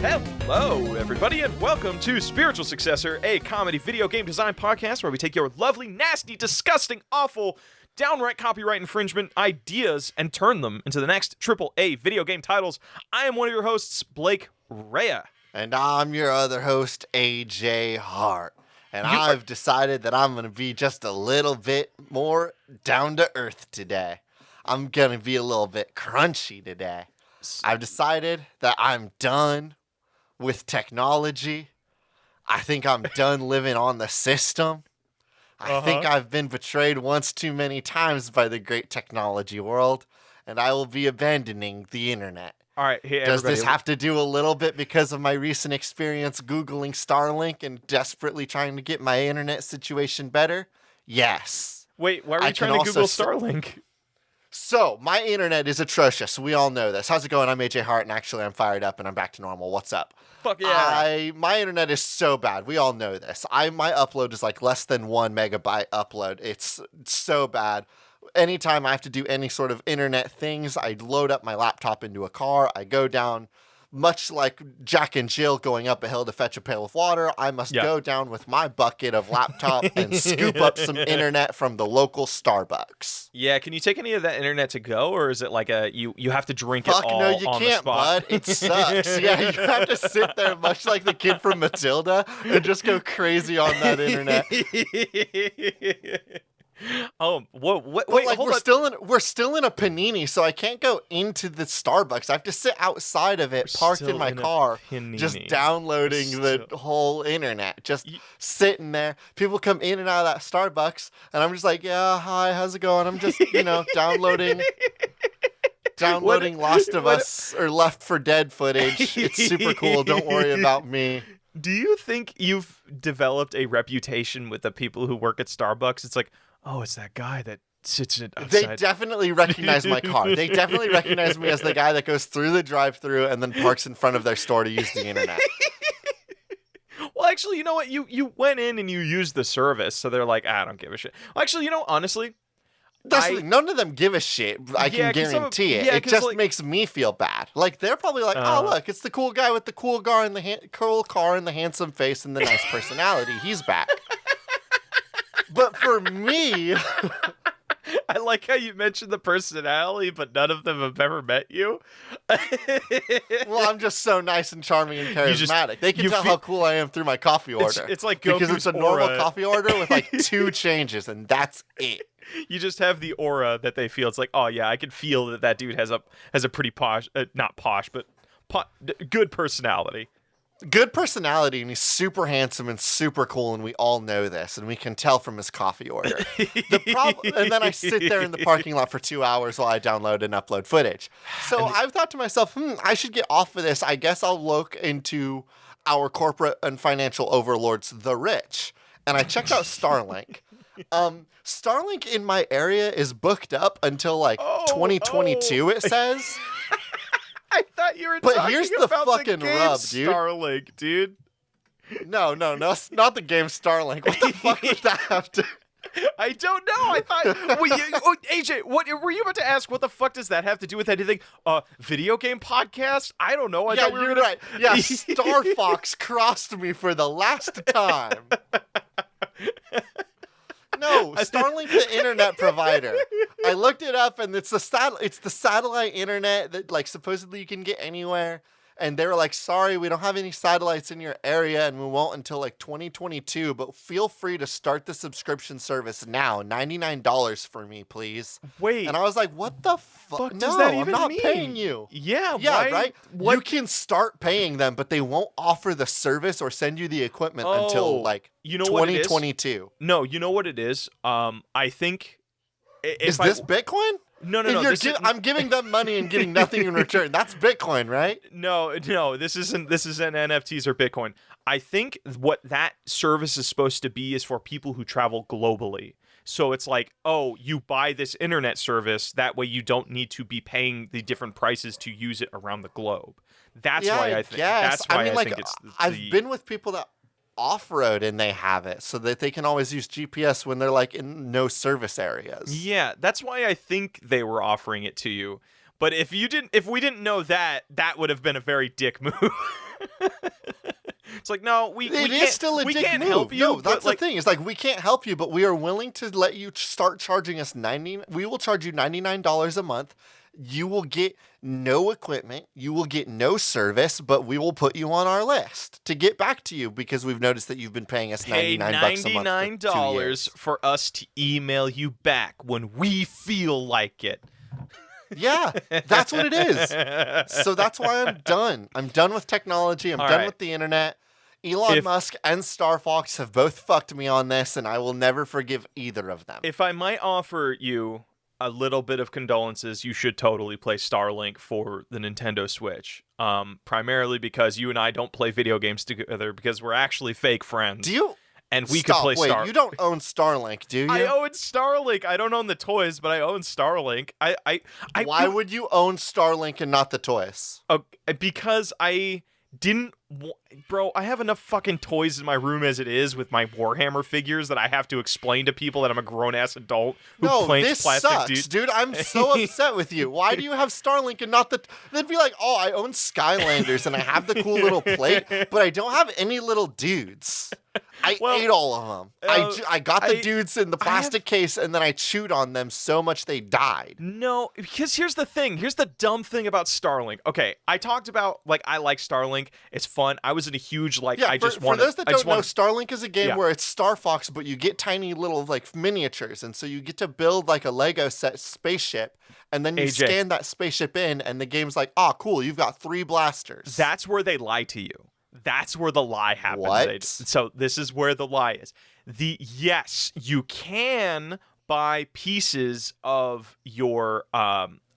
Hello, everybody, and welcome to Spiritual Successor, a comedy video game design podcast where we take your lovely, nasty, disgusting, awful, downright copyright infringement ideas and turn them into the next AAA video game titles. I am one of your hosts, Blake Rea. And I'm your other host, AJ Hart. And I've decided that I'm going to be just a little bit more down to earth today. I'm going to be a little bit crunchy today. I've decided that I'm done with technology. I think I'm done living on the system. I think I've been betrayed once too many times by the great technology world, and I will be abandoning the internet. All right, hey, Does this have to do a little bit because of my recent experience Googling Starlink and desperately trying to get my internet situation better? Yes. Wait, why are you trying to Google Starlink? So, my internet is atrocious. We all know this. How's it going? I'm AJ Hart, and actually I'm fired up and I'm back to normal. What's up? Fuck yeah. My internet is so bad. We all know this. My upload is like less than 1 megabyte upload. It's so bad. Anytime I have to do any sort of internet things, I load up my laptop into a car. I go down, much like Jack and Jill going up a hill to fetch a pail of water. I must go down with my bucket of laptop and scoop up some internet from the local Starbucks. Yeah, can you take any of that internet to go, or is it like you have to drink it all Fuck no, you on can't, the spot? bud. It sucks. Yeah, you have to sit there, much like the kid from Matilda, and just go crazy on that internet. Oh, what? Wait, like hold on. We're still in a panini, so I can't go into the Starbucks. I have to sit outside of it, parked in my car, just downloading the whole internet, just sitting there. People come in and out of that Starbucks, and I'm just like, yeah, hi, how's it going? I'm just, downloading Lost of Us or Left 4 Dead footage. It's super cool. Don't worry about me. Do you think you've developed a reputation with the people who work at Starbucks? It's like, oh, it's that guy that sits outside. They definitely recognize my car. They definitely recognize me as the guy that goes through the drive-thru and then parks in front of their store to use the internet. Well, actually, you know what? You went in and you used the service, so they're like, I don't give a shit. Well, actually, honestly, none of them give a shit. I can guarantee it. It just makes me feel bad. Like they're probably like, oh look, it's the cool guy with the cool car and the handsome face and the nice personality. He's back. But for me, I like how you mentioned the personality, but none of them have ever met you. Well, I'm just so nice and charming and charismatic. They can tell how cool I am through my coffee order. It's like Goku's because it's a normal coffee order with like 2 changes, and that's it. You just have the aura that they feel. It's like, oh yeah, I can feel that dude has a pretty posh, not posh, but good personality. Good personality, and he's super handsome and super cool, and we all know this, and we can tell from his coffee order. And then I sit there in the parking lot for 2 hours while I download and upload footage. So I've thought to myself, I should get off of this. I guess I'll look into our corporate and financial overlords, the rich. And I checked out Starlink. Starlink in my area is booked up until 2022, it says. I thought you were but talking here's the about fucking the game rub, dude. Starlink, dude. No, it's not the game Starlink. What the fuck would that have to... I don't know. I thought... AJ, what were you about to ask? What the fuck does that have to do with anything? Video game podcast? I don't know. I thought we were right. Yeah, Star Fox crossed me for the last time. No, Starlink, the internet provider. I looked it up, and it's the satellite internet that supposedly you can get anywhere. And they were like, sorry, we don't have any satellites in your area, and we won't until 2022. But feel free to start the subscription service now. $99 for me, please. Wait. And I was like, what the fuck? Does that even I'm not mean? paying you. Yeah, why? Right? What? You can start paying them, but they won't offer the service or send you the equipment until 2022. No, you know what it is? I think... Is this Bitcoin? No. I'm giving them money and getting nothing in return. That's Bitcoin, right? No. This isn't NFTs or Bitcoin. I think what that service is supposed to be is for people who travel globally. So it's like, oh, you buy this internet service. That way you don't need to be paying the different prices to use it around the globe. That's why I think. That's why I think it's. I've been with people that off-road and they have it so that they can always use GPS when they're in no service areas. Yeah, that's why I think they were offering it to you. But if we didn't know that, that would have been a very dick move. It's like, no, we It can't, is still a we dick can't move. help you. No, but, that's like, the thing. It's like, we can't help you, but we are willing to let you start charging us we will charge you $99 a month. You will get no equipment. You will get no service, but we will put you on our list to get back to you because we've noticed that you've been paying us pay $99 a month for 2 years. for us to email you back when we feel like it. Yeah, that's what it is. So that's why I'm done. I'm done with technology. I'm done with the internet. Elon Musk and Star Fox have both fucked me on this, and I will never forgive either of them. If I might offer you a little bit of condolences, you should totally play Starlink for the Nintendo Switch. Primarily because you and I don't play video games together because we're actually fake friends. Do you? And we could play Starlink. You don't own Starlink, do you? I own Starlink. I don't own the toys, but I own Starlink. Why would you own Starlink and not the toys? Because I didn't... Bro, I have enough fucking toys in my room as it is with my Warhammer figures that I have to explain to people that I'm a grown-ass adult who plants plastic sucks, dude. I'm so upset with you. Why do you have Starlink and not the... They'd be like, oh, I own Skylanders and I have the cool little plate, but I don't have any little dudes. I ate all of them. I got the dudes in the plastic case and then I chewed on them so much they died. No, because here's the thing. Here's the dumb thing about Starlink. Okay, I talked about, like, I like Starlink. It's fun. I was in a huge, like, for those that don't know, Starlink is a game where it's Star Fox, but you get tiny little, like, miniatures. And so you get to build, like, a Lego set spaceship. And then you scan that spaceship in and the game's like, oh, cool, you've got 3 blasters. That's where they lie to you. That's where the lie happens. What? So this is where the lie is. Yes, you can buy pieces of your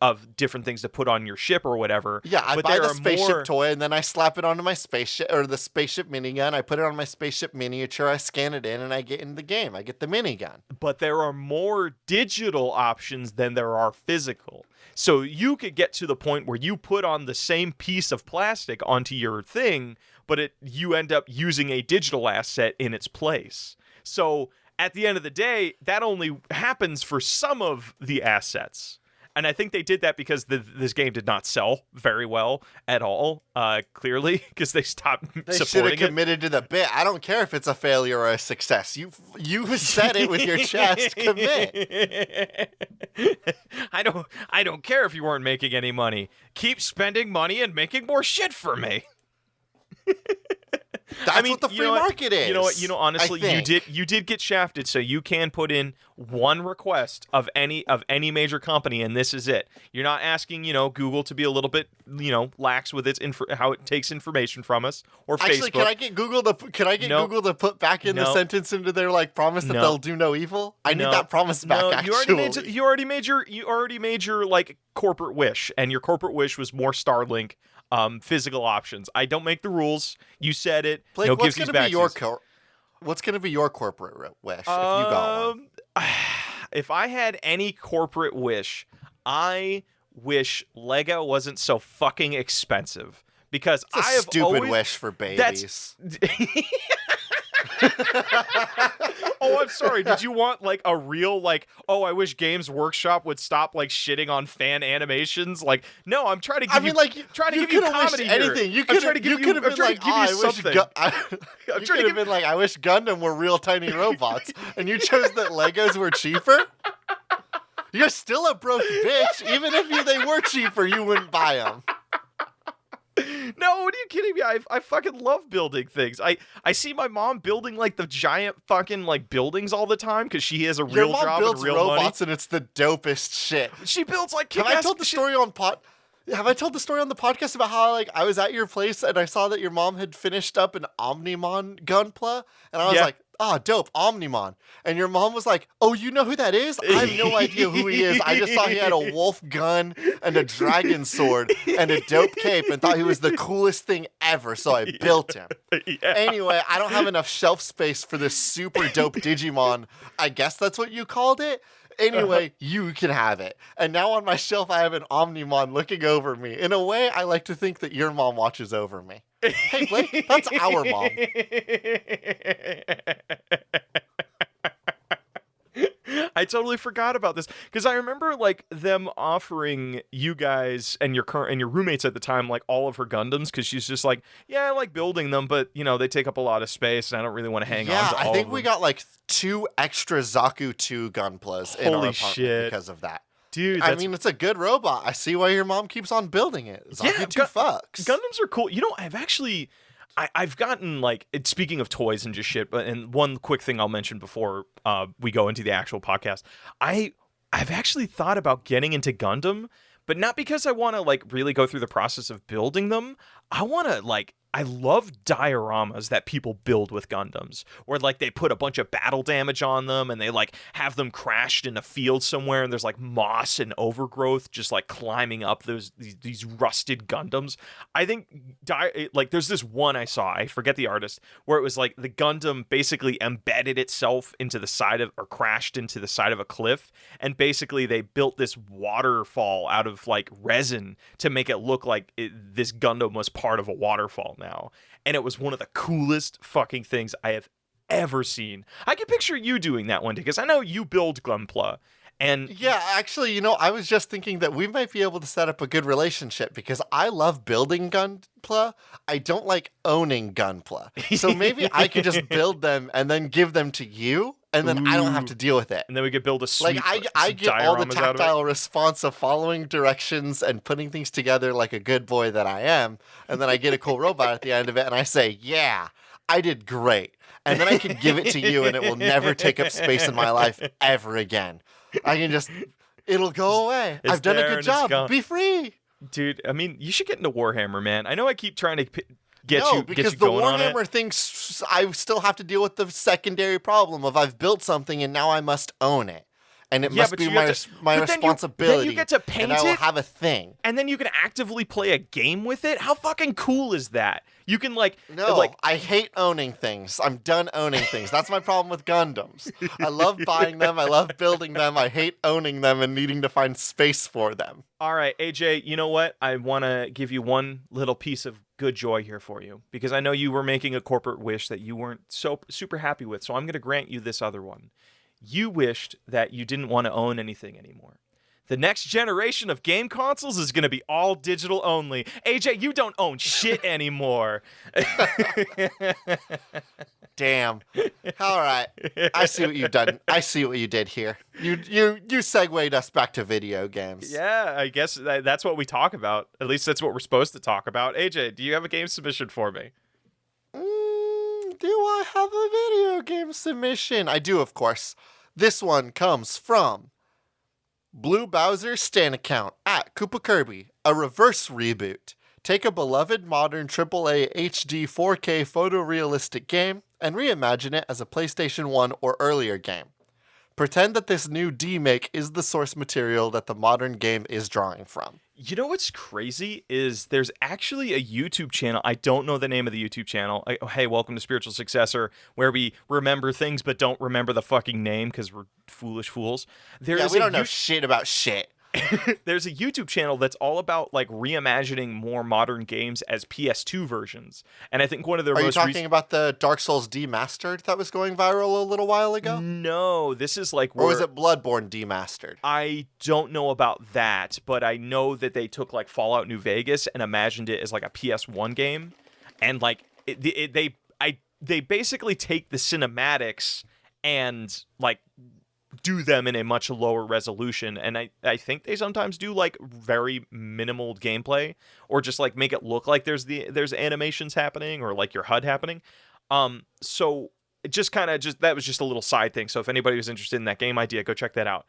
of different things to put on your ship or whatever. Yeah, I buy the spaceship toy and then I slap it onto my spaceship, or the spaceship minigun. I put it on my spaceship miniature, I scan it in, and I get in the game. I get the minigun. But there are more digital options than there are physical. So you could get to the point where you put on the same piece of plastic onto your thing, but you end up using a digital asset in its place. So at the end of the day, that only happens for some of the assets. And I think they did that because this game did not sell very well at all, clearly, because they stopped supporting it. They should have committed to the bit. I don't care if it's a failure or a success. You said it with your chest. Commit. I don't care if you weren't making any money. Keep spending money and making more shit for me. That's what the free market is. You know what? Honestly, you did get shafted. So you can put in one request of any major company, and this is it. You're not asking, Google to be a little bit, lax with its how it takes information from us, or Actually, Facebook. can I get Google to put back in the sentence into their promise that they'll do no evil? I need that promise back. Actually, you already made your like corporate wish, and your corporate wish was more Starlink. Physical options. I don't make the rules. You said it. Blake, no what's going to be your corporate wish if you got one? If I had any corporate wish, I wish Lego wasn't so fucking expensive because It's a I have stupid wish for babies. Oh, I'm sorry. Did you want like a real I wish Games Workshop would stop shitting on fan animations? No, I'm trying to give you give you comedy here. Anything. You could have been like, I wish Gundam were real tiny robots, and you chose that Legos were cheaper. You're still a broke bitch. Even if they were cheaper, you wouldn't buy them. No, what are you kidding me? I fucking love building things. I see my mom building the giant fucking buildings all the time because she has a real job and real money. Your mom builds robots and it's the dopest shit. She builds Have I told the story on the podcast about how I was at your place and I saw that your mom had finished up an Omnimon Gunpla and I was like, oh, dope, Omnimon. And your mom was like, oh, you know who that is? I have no idea who he is. I just saw he had a wolf gun and a dragon sword and a dope cape and thought he was the coolest thing ever, so I built him. Anyway, I don't have enough shelf space for this super dope Digimon. I guess that's what you called it? Anyway, you can have it. And now on my shelf, I have an Omnimon looking over me. In a way, I like to think that your mom watches over me. Hey, Blake, that's our mom. I totally forgot about this because I remember like them offering you guys and your current and your roommates at the time like all of her Gundams because she's just like, yeah, I like building them, but you know they take up a lot of space and I don't really want to hang on Yeah, to I all think of we them. got like 2 extra Zaku 2 Gunplas in our Holy apartment shit, because of that. dude! I That's mean, it's a good robot. I see why your mom keeps on building it. yeah. Zaku 2 fucks. Gundams are cool. You know, I've actually. I've gotten like speaking of toys and just shit, but and one quick thing I'll mention before we go into the actual podcast, I've actually thought about getting into Gundam, but not because I want to like really go through the process of building them. I want to like I love dioramas that people build with Gundams, where like they put a bunch of battle damage on them and they like have them crashed in a field somewhere and there's like moss and overgrowth just like climbing up these rusted Gundams. I think like there's this one I saw, I forget the artist, where it was like the Gundam basically embedded itself into the side of or crashed into the side of a cliff, and basically they built this waterfall out of like resin to make it look like this Gundam was part of a waterfall now. And it was one of the coolest fucking things I have ever seen. I can picture you doing that one day because I know you build Gunpla. And Yeah, actually, I was just thinking that we might be able to set up a good relationship because I love building Gunpla. I don't like owning Gunpla. So maybe I could just build them and then give them to you, and then I don't have Ooh. to deal with it. And then we could build a Like sweet I get all the dioramas out of it. tactile response of following directions and putting things together like a good boy that I am, and then I get a cool robot at the end of it, and I say, "Yeah, I did great." And then I can give it to you, and it will never take up space in my life ever again. I can just, it'll go away. It's I've done a there good and it's job. gone. Be free. Dude, I mean, you should get into Warhammer, man. I know I keep trying to get No, you because get you the going on it. Warhammer thing, I still have to deal with the secondary problem of I've built something and now I must own it. And it Yeah, must but be you my, have to- my but then responsibility. you get to paint and I will it? have a thing. And then you can actively play a game with it. How fucking cool is that? You can like No, like I hate owning things. I'm done owning things. That's my problem with Gundams. I love buying them. I love building them. I hate owning them and needing to find space for them. all right, AJ, you know what? I want to give you one little piece of good joy here for you because I know you were making a corporate wish that you weren't so super happy with. So I'm going to grant you this other one. You wished that you didn't want to own anything anymore. The next generation of game consoles is going to be all digital only. AJ, you don't own shit anymore. Damn. All right. I see what you've done. I see what you did here. You segued us back to video games. Yeah, I guess that's what we talk about. At least that's what we're supposed to talk about. AJ, do you have a game submission for me? Do I have a video game submission? I do, of course. This one comes from Blue Bowser Stan account at Koopa Kirby, a reverse reboot. Take a beloved modern AAA HD 4K photorealistic game and reimagine it as a PlayStation 1 or earlier game. Pretend that this new D-make is the source material that the modern game is drawing from. You know what's crazy is there's actually a YouTube channel. I don't know the name of the YouTube channel. Hey, welcome to Spiritual Successor, where we remember things but don't remember the fucking name because we're foolish fools. We don't know shit about shit. There's a YouTube channel that's all about like reimagining more modern games as PS2 versions. And I think one of their Are you most talking about the Dark Souls Demastered that was going viral a little while ago? No, this is like Or was it Bloodborne Demastered? I don't know about that, but I know that they took like Fallout New Vegas and imagined it as like a PS1 game, and like they basically take the cinematics and like do them in a much lower resolution, and I think they sometimes do like very minimal gameplay or just like make it look like there's animations happening or like your HUD happening. So it just that was just a little side thing. So if anybody was interested in that game idea, go check that out.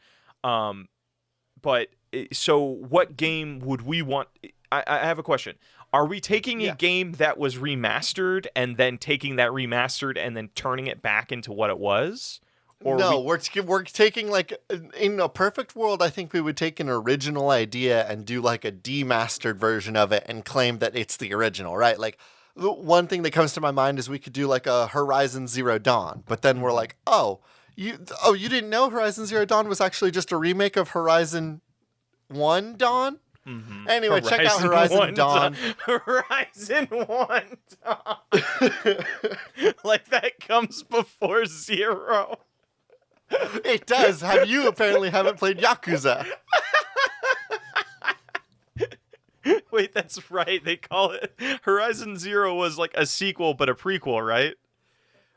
But so what game would we want? I have a question. Are we taking a game that was remastered and then taking that remastered and then turning it back into what it was? Or no, we're taking like, in a perfect world, I think we would take an original idea and do like a demastered version of it and claim that it's the original, right? Like, the one thing that comes to my mind is we could do like a Horizon Zero Dawn, but then we're like, you didn't know Horizon Zero Dawn was actually just a remake of Horizon 1 Dawn? Mm-hmm. Anyway, check out Horizon Dawn. Horizon 1 Dawn. Like that comes before 0. It does. You apparently haven't played Yakuza. Wait, that's right. They call it Horizon Zero was like a sequel, but a prequel, right?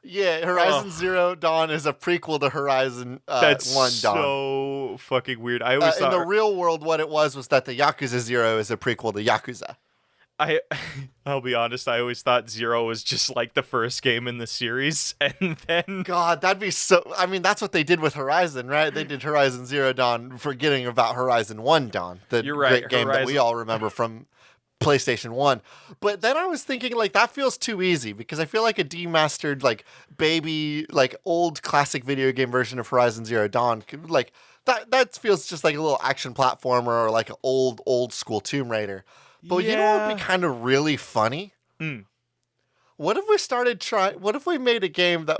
Yeah, Horizon Zero Dawn is a prequel to Horizon That's 1 Dawn. so fucking weird. I always In thought the real world, what it was that the Yakuza Zero is a prequel to Yakuza. I'll be honest, I always thought Zero was just like the first game in the series, and then God, that'd be so... I mean, that's what they did with Horizon, right? They did Horizon Zero Dawn, forgetting about Horizon 1 Dawn, the You're right, great game that we all remember from PlayStation 1. But then I was thinking, like, that feels too easy, because I feel like a demastered, like, baby, like, old classic video game version of Horizon Zero Dawn could, like... That feels just like a little action platformer or like an old school Tomb Raider. But you know what would be kind of really funny? What if we started trying... What if we made a game that...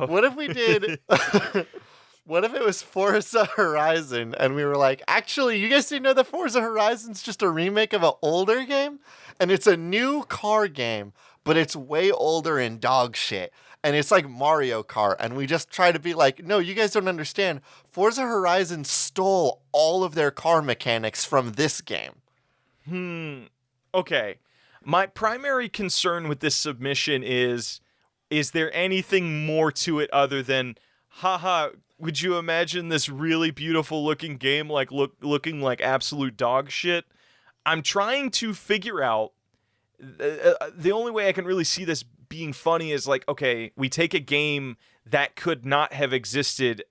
What if we did... What if it was Forza Horizon and we were like, actually, you guys didn't know that Forza Horizon's just a remake of an older game? And it's a new car game, but it's way older and dog shit. And it's like Mario Kart, and we just try to be like, no, you guys don't understand. Forza Horizon stole all of their car mechanics from this game. Okay. My primary concern with this submission is there anything more to it other than, haha, would you imagine this really beautiful looking game like looking like absolute dog shit? I'm trying to figure out, the only way I can really see this being funny is like, okay, we take a game that could not have existed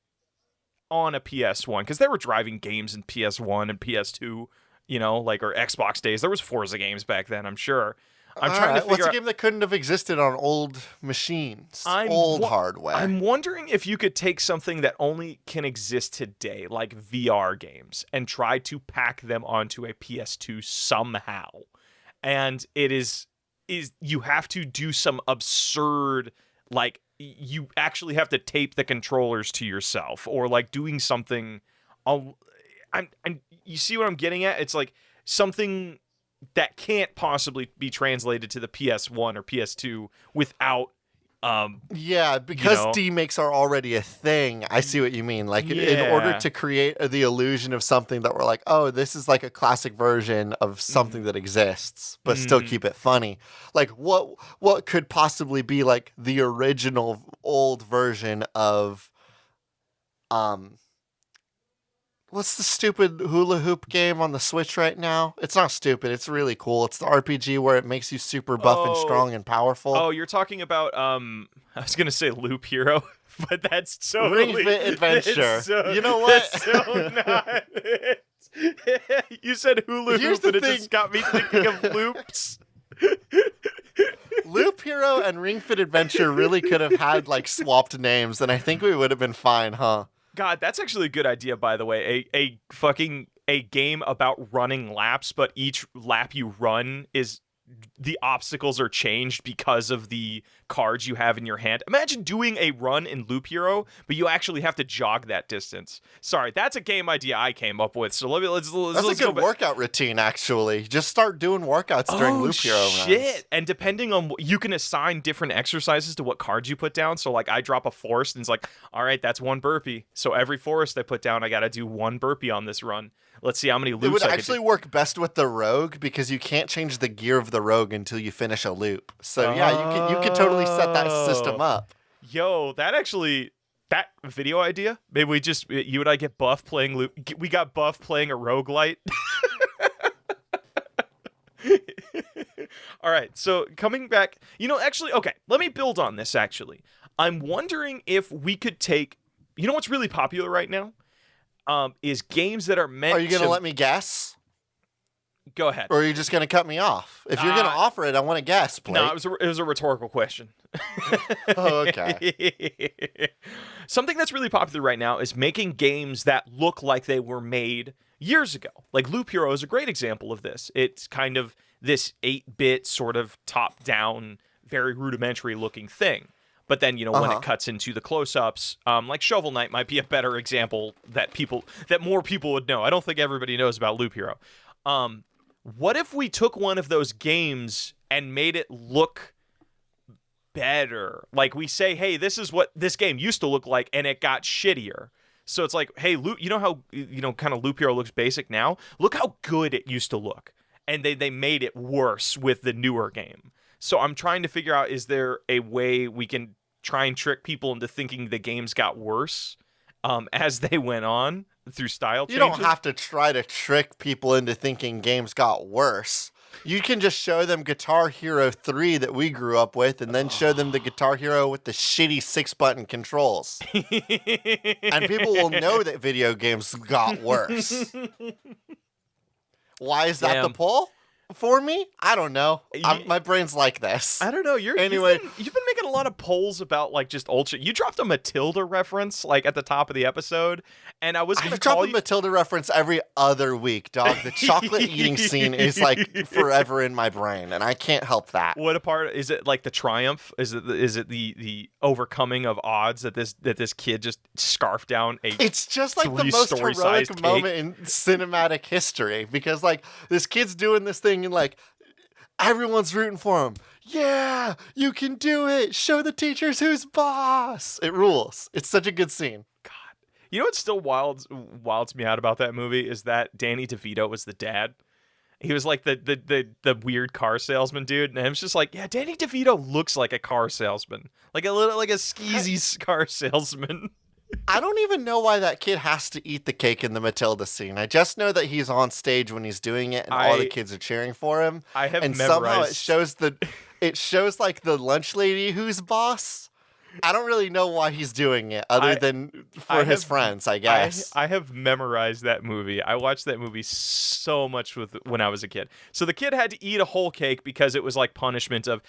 on a PS1, because there were driving games in PS1 and PS2, you know, like, or Xbox days. There was Forza games back then, I'm sure. I'm trying to figure what's a game that couldn't have existed on old machines, old hardware? I'm wondering if you could take something that only can exist today, like VR games, and try to pack them onto a PS2 somehow. And it is you have to do some absurd, like, you actually have to tape the controllers to yourself, or like doing something. You see what I'm getting at? It's like something that can't possibly be translated to the PS1 or PS2 without yeah, because demakes are already a thing. I see what you mean. Like, in order to create the illusion of something that we're like, oh, this is like a classic version of something that exists, but still keep it funny. Like, what could possibly be like the original old version of what's the stupid hula hoop game on the Switch right now? It's not stupid. It's really cool. It's the RPG where it makes you super buff and strong and powerful. Oh, you're talking about I was gonna say Loop Hero, but that's totally Ring Fit Adventure. So, you know what? That's so not it. You said hula hoop, and it just got me thinking of loops. Loop Hero and Ring Fit Adventure really could have had like swapped names, and I think we would have been fine, huh? God, that's actually a good idea, by the way. A game about running laps, but each lap you run is the obstacles are changed because of the cards you have in your hand. Imagine doing a run in Loop Hero, but you actually have to jog that distance. Sorry, that's a game idea I came up with. So let's a good workout routine, actually. Just start doing workouts during Loop Hero runs. Shit. And depending on you can assign different exercises to what cards you put down. So like I drop a forest and it's like, all right, that's one burpee. So every forest I put down, I got to do one burpee on this run. Let's see how many loops I can do. It would actually work best with the rogue, because you can't change the gear of the rogue until you finish a loop. So yeah, you could totally set that system up. Yo, that video idea, maybe you and I get buff playing loop. We got buff playing a roguelite. All right, so coming back, actually, okay, let me build on this, actually. I'm wondering if we could take, what's really popular right now? Is games that are meant to... Are you going to let me guess? Go ahead. Or are you just going to cut me off? If you're going to offer it, I want to guess, Blake. No, it was a rhetorical question. Oh, okay. Something that's really popular right now is making games that look like they were made years ago. Like Loop Hero is a great example of this. It's kind of this 8-bit sort of top-down, very rudimentary looking thing. But then, when it cuts into the close-ups, like Shovel Knight might be a better example that more people would know. I don't think everybody knows about Loop Hero. What if we took one of those games and made it look better. Like we say, hey, this is what this game used to look like, and it got shittier. So it's like, hey, Loop, you know how kind of Loop Hero looks basic now? Look how good it used to look, and they made it worse with the newer game. So I'm trying to figure out, is there a way we can try and trick people into thinking the games got worse as they went on through style changes? You don't have to try to trick people into thinking games got worse. You can just show them Guitar Hero 3 that we grew up with, and then show them the Guitar Hero with the shitty 6-button controls. And people will know that video games got worse. Why is that the poll for me? I don't know. My brain's like this. I don't know. Anyway, you've been making a lot of polls about like just old shit. You dropped a Matilda reference like at the top of the episode, and I was going to call you. A Matilda reference every other week, dog. The chocolate eating scene is like forever in my brain, and I can't help that. What a part is it? Like the triumph? Is it the overcoming of odds that this kid just scarfed down a? It's just like the most heroic moment in cinematic history, because like this kid's doing this thing and like everyone's rooting for him. Yeah, you can do it. Show the teachers who's boss. It rules. It's such a good scene. God, you know what's still wilds me out about that movie is that Danny DeVito was the dad. He was like the weird car salesman dude, and I was just like, yeah, Danny DeVito looks like a car salesman, like a skeezy car salesman. I don't even know why that kid has to eat the cake in the Matilda scene. I just know that he's on stage when he's doing it, and all the kids are cheering for him. I have and memorized. Somehow it shows like the lunch lady who's boss. I don't really know why he's doing it, other than for his friends, I guess. I have memorized that movie. I watched that movie so much when I was a kid. So the kid had to eat a whole cake because it was like punishment of,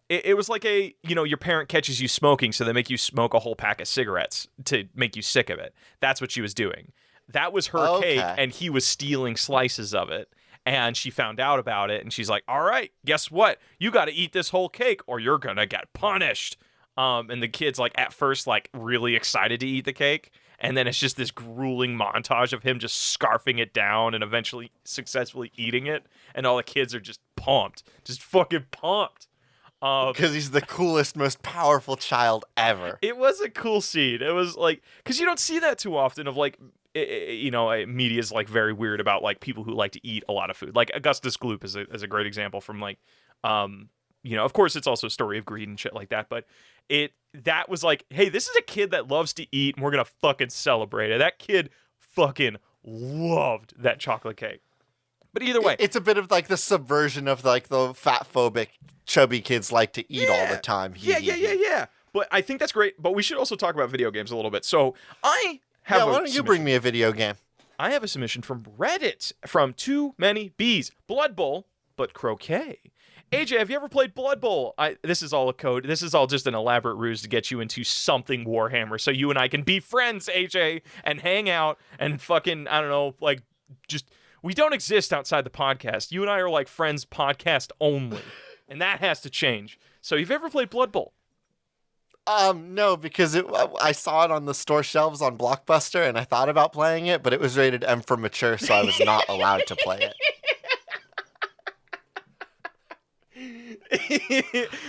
it was like your parent catches you smoking, so they make you smoke a whole pack of cigarettes to make you sick of it. That's what she was doing. That was her cake, and he was stealing slices of it. And she found out about it, and she's like, all right, guess what? You got to eat this whole cake or you're going to get punished. And the kid's like at first like really excited to eat the cake, and then it's just this grueling montage of him just scarfing it down and eventually successfully eating it, and all the kids are just pumped, just fucking pumped. Because he's the coolest, most powerful child ever. It was a cool scene. It was like, because you don't see that too often of like, media's like very weird about like people who like to eat a lot of food. Like Augustus Gloop is a great example from like, of course it's also a story of greed and shit like that, but that was like, hey, this is a kid that loves to eat, and we're gonna fucking celebrate it. That kid fucking loved that chocolate cake. But either way, it's a bit of like the subversion of like the fat phobic chubby kids like to eat all the time. Yeah. But I think that's great. But we should also talk about video games a little bit. So why don't you bring me a video game? I have a submission from Reddit from Too Many Bees. Blood Bowl, but croquet. AJ, have you ever played Blood Bowl? This is all a code. This is all just an elaborate ruse to get you into something Warhammer, so you and I can be friends, AJ, and hang out and fucking, I don't know, like, just, we don't exist outside the podcast. You and I are like friends podcast only, and that has to change. So, you've ever played Blood Bowl? No, because I saw it on the store shelves on Blockbuster, and I thought about playing it, but it was rated M for mature, so I was not allowed to play it.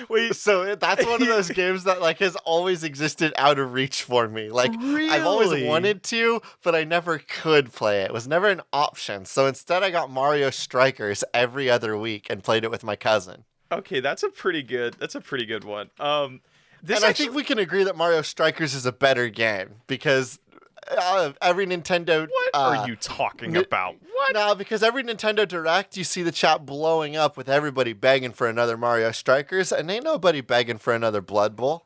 Wait, so that's one of those games that like has always existed out of reach for me. Like, really? I've always wanted to, but I never could play it. It was never an option. So instead I got Mario Strikers every other week and played it with my cousin. Okay, that's a pretty good one. I think we can agree that Mario Strikers is a better game because every Nintendo... What are you talking about? What? No, because every Nintendo Direct, you see the chat blowing up with everybody begging for another Mario Strikers, and ain't nobody begging for another Blood Bowl.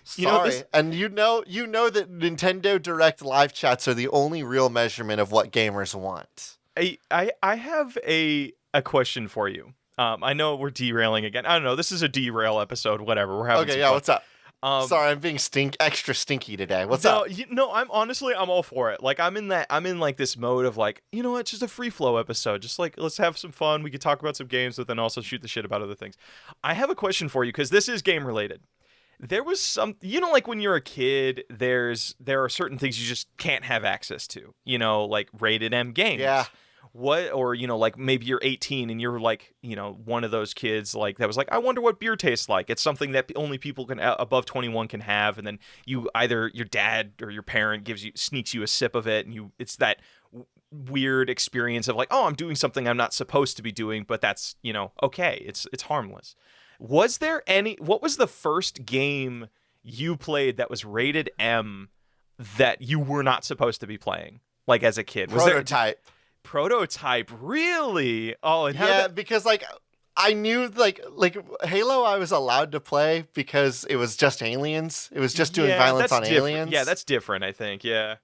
Sorry. And you know that Nintendo Direct live chats are the only real measurement of what gamers want. I have a question for you. I know we're derailing again. I don't know. This is a derail episode. Whatever. We're having some fun. What's up? Sorry, I'm being extra stinky today. What's up? No, I'm all for it. Like I'm in like this mode of like, you know what, just a free flow episode. Just like, let's have some fun. We could talk about some games, but then also shoot the shit about other things. I have a question for you because this is game related. There was some, like when you're a kid, there are certain things you just can't have access to. Like rated M games. Yeah. what, or like maybe you're 18 and you're like one of those kids like that was like, I wonder what beer tastes like. It's something that only people can above 21 can have, and then you either your dad or your parent sneaks you a sip of it, and it's that weird experience of like, oh, I'm doing something I'm not supposed to be doing, but that's okay, it's harmless. What was the first game you played that was rated M that you were not supposed to be playing, like as a kid? Prototype. Prototype, really? Oh, and because like I knew like Halo I was allowed to play because it was just aliens. It was just doing violence on aliens. Yeah, that's different, I think. Yeah.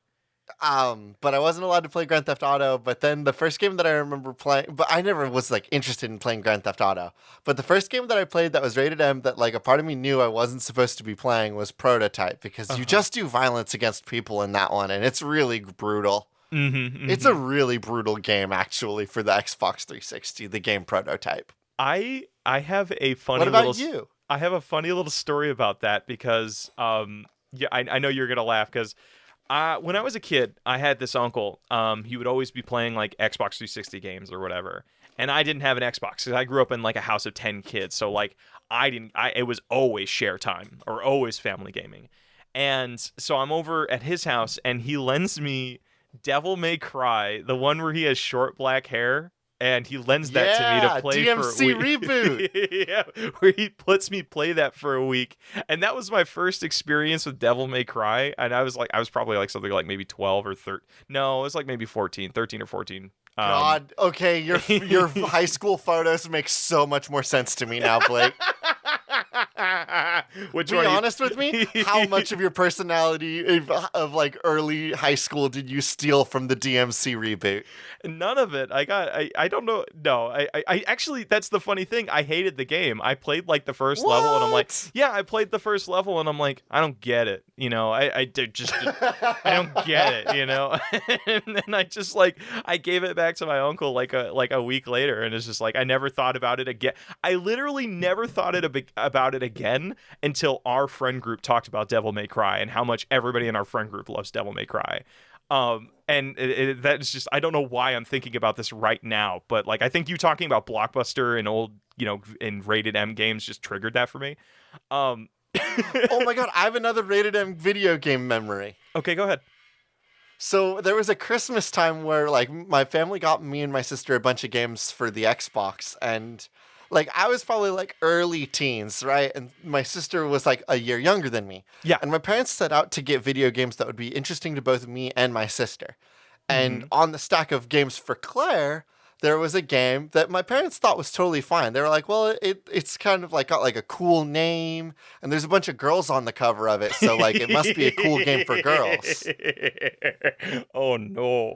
But I wasn't allowed to play Grand Theft Auto. But then the first game that I remember playing, but I never was like interested in playing Grand Theft Auto. But the first game that I played that was rated M that like a part of me knew I wasn't supposed to be playing was Prototype, because you just do violence against people in that one, and it's really brutal. It's a really brutal game, actually, for the Xbox 360. The game Prototype. I have a funny. What about you? I have a funny little story about that because I know you're gonna laugh because. When I was a kid, I had this uncle. He would always be playing like Xbox 360 games or whatever, and I didn't have an Xbox because I grew up in like a house of 10 kids. So like it was always share time or always family gaming, and so I'm over at his house and he lends me Devil May Cry, the one where he has short black hair. And he lends that to me to play DMC for a week. reboot. Yeah, where he lets me play that for a week. And that was my first experience with Devil May Cry. And I was probably like something like maybe 12 or 13. No, it was like maybe 13 or 14. God, okay, your high school photos make so much more sense to me now, Blake. Be honest with me. How much of your personality of like early high school did you steal from the DMC reboot? None of it. I don't know. No, I actually, that's the funny thing. I hated the game. I played like the first level and I'm like, yeah, I played the first level and I'm like, I don't get it. I don't get it, and then I gave it back to my uncle like a week later, and it's just like, I never thought about it again. I literally never thought about it again until our friend group talked about Devil May Cry and how much everybody in our friend group loves Devil May Cry. And that's just, I don't know why I'm thinking about this right now, but like, I think you talking about Blockbuster and old, and rated M games just triggered that for me. Oh my God, I have another rated M video game memory. Okay, go ahead. So there was a Christmas time where like my family got me and my sister a bunch of games for the Xbox, and like I was probably like early teens, right? And my sister was like a year younger than me. Yeah. And my parents set out to get video games that would be interesting to both me and my sister. And on the stack of games for Claire, there was a game that my parents thought was totally fine. They were like, well, it's kind of like got like a cool name, and there's a bunch of girls on the cover of it, so like it must be a cool game for girls. Oh no!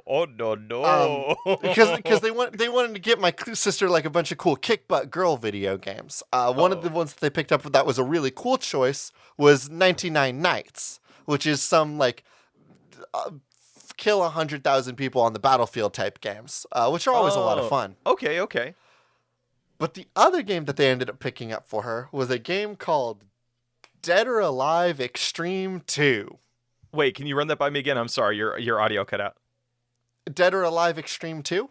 Because they wanted to get my sister like a bunch of cool kick butt girl video games. One of the ones that they picked up that was a really cool choice was 99 Nights, which is some like kill 100,000 people on the battlefield type games, which are always a lot of fun. Okay. But the other game that they ended up picking up for her was a game called Dead or Alive Extreme 2. Wait, can you run that by me again? I'm sorry, your audio cut out. Dead or Alive Extreme 2?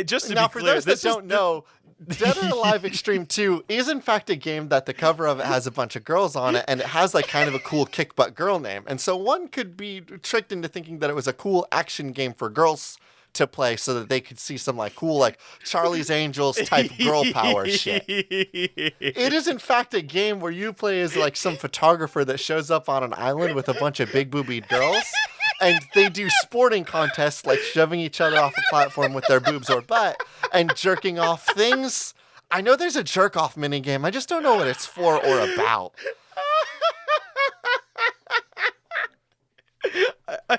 Just to now, be for clear, those that don't know, Dead or Alive Extreme 2 is in fact a game that the cover of it has a bunch of girls on it, and it has like kind of a cool kick butt girl name. And so one could be tricked into thinking that it was a cool action game for girls to play so that they could see some like cool like Charlie's Angels type girl power shit. It is in fact a game where you play as like some photographer that shows up on an island with a bunch of big boobied girls. And they do sporting contests like shoving each other off a platform with their boobs or butt and jerking off things. I know there's a jerk off minigame. I just don't know what it's for or about.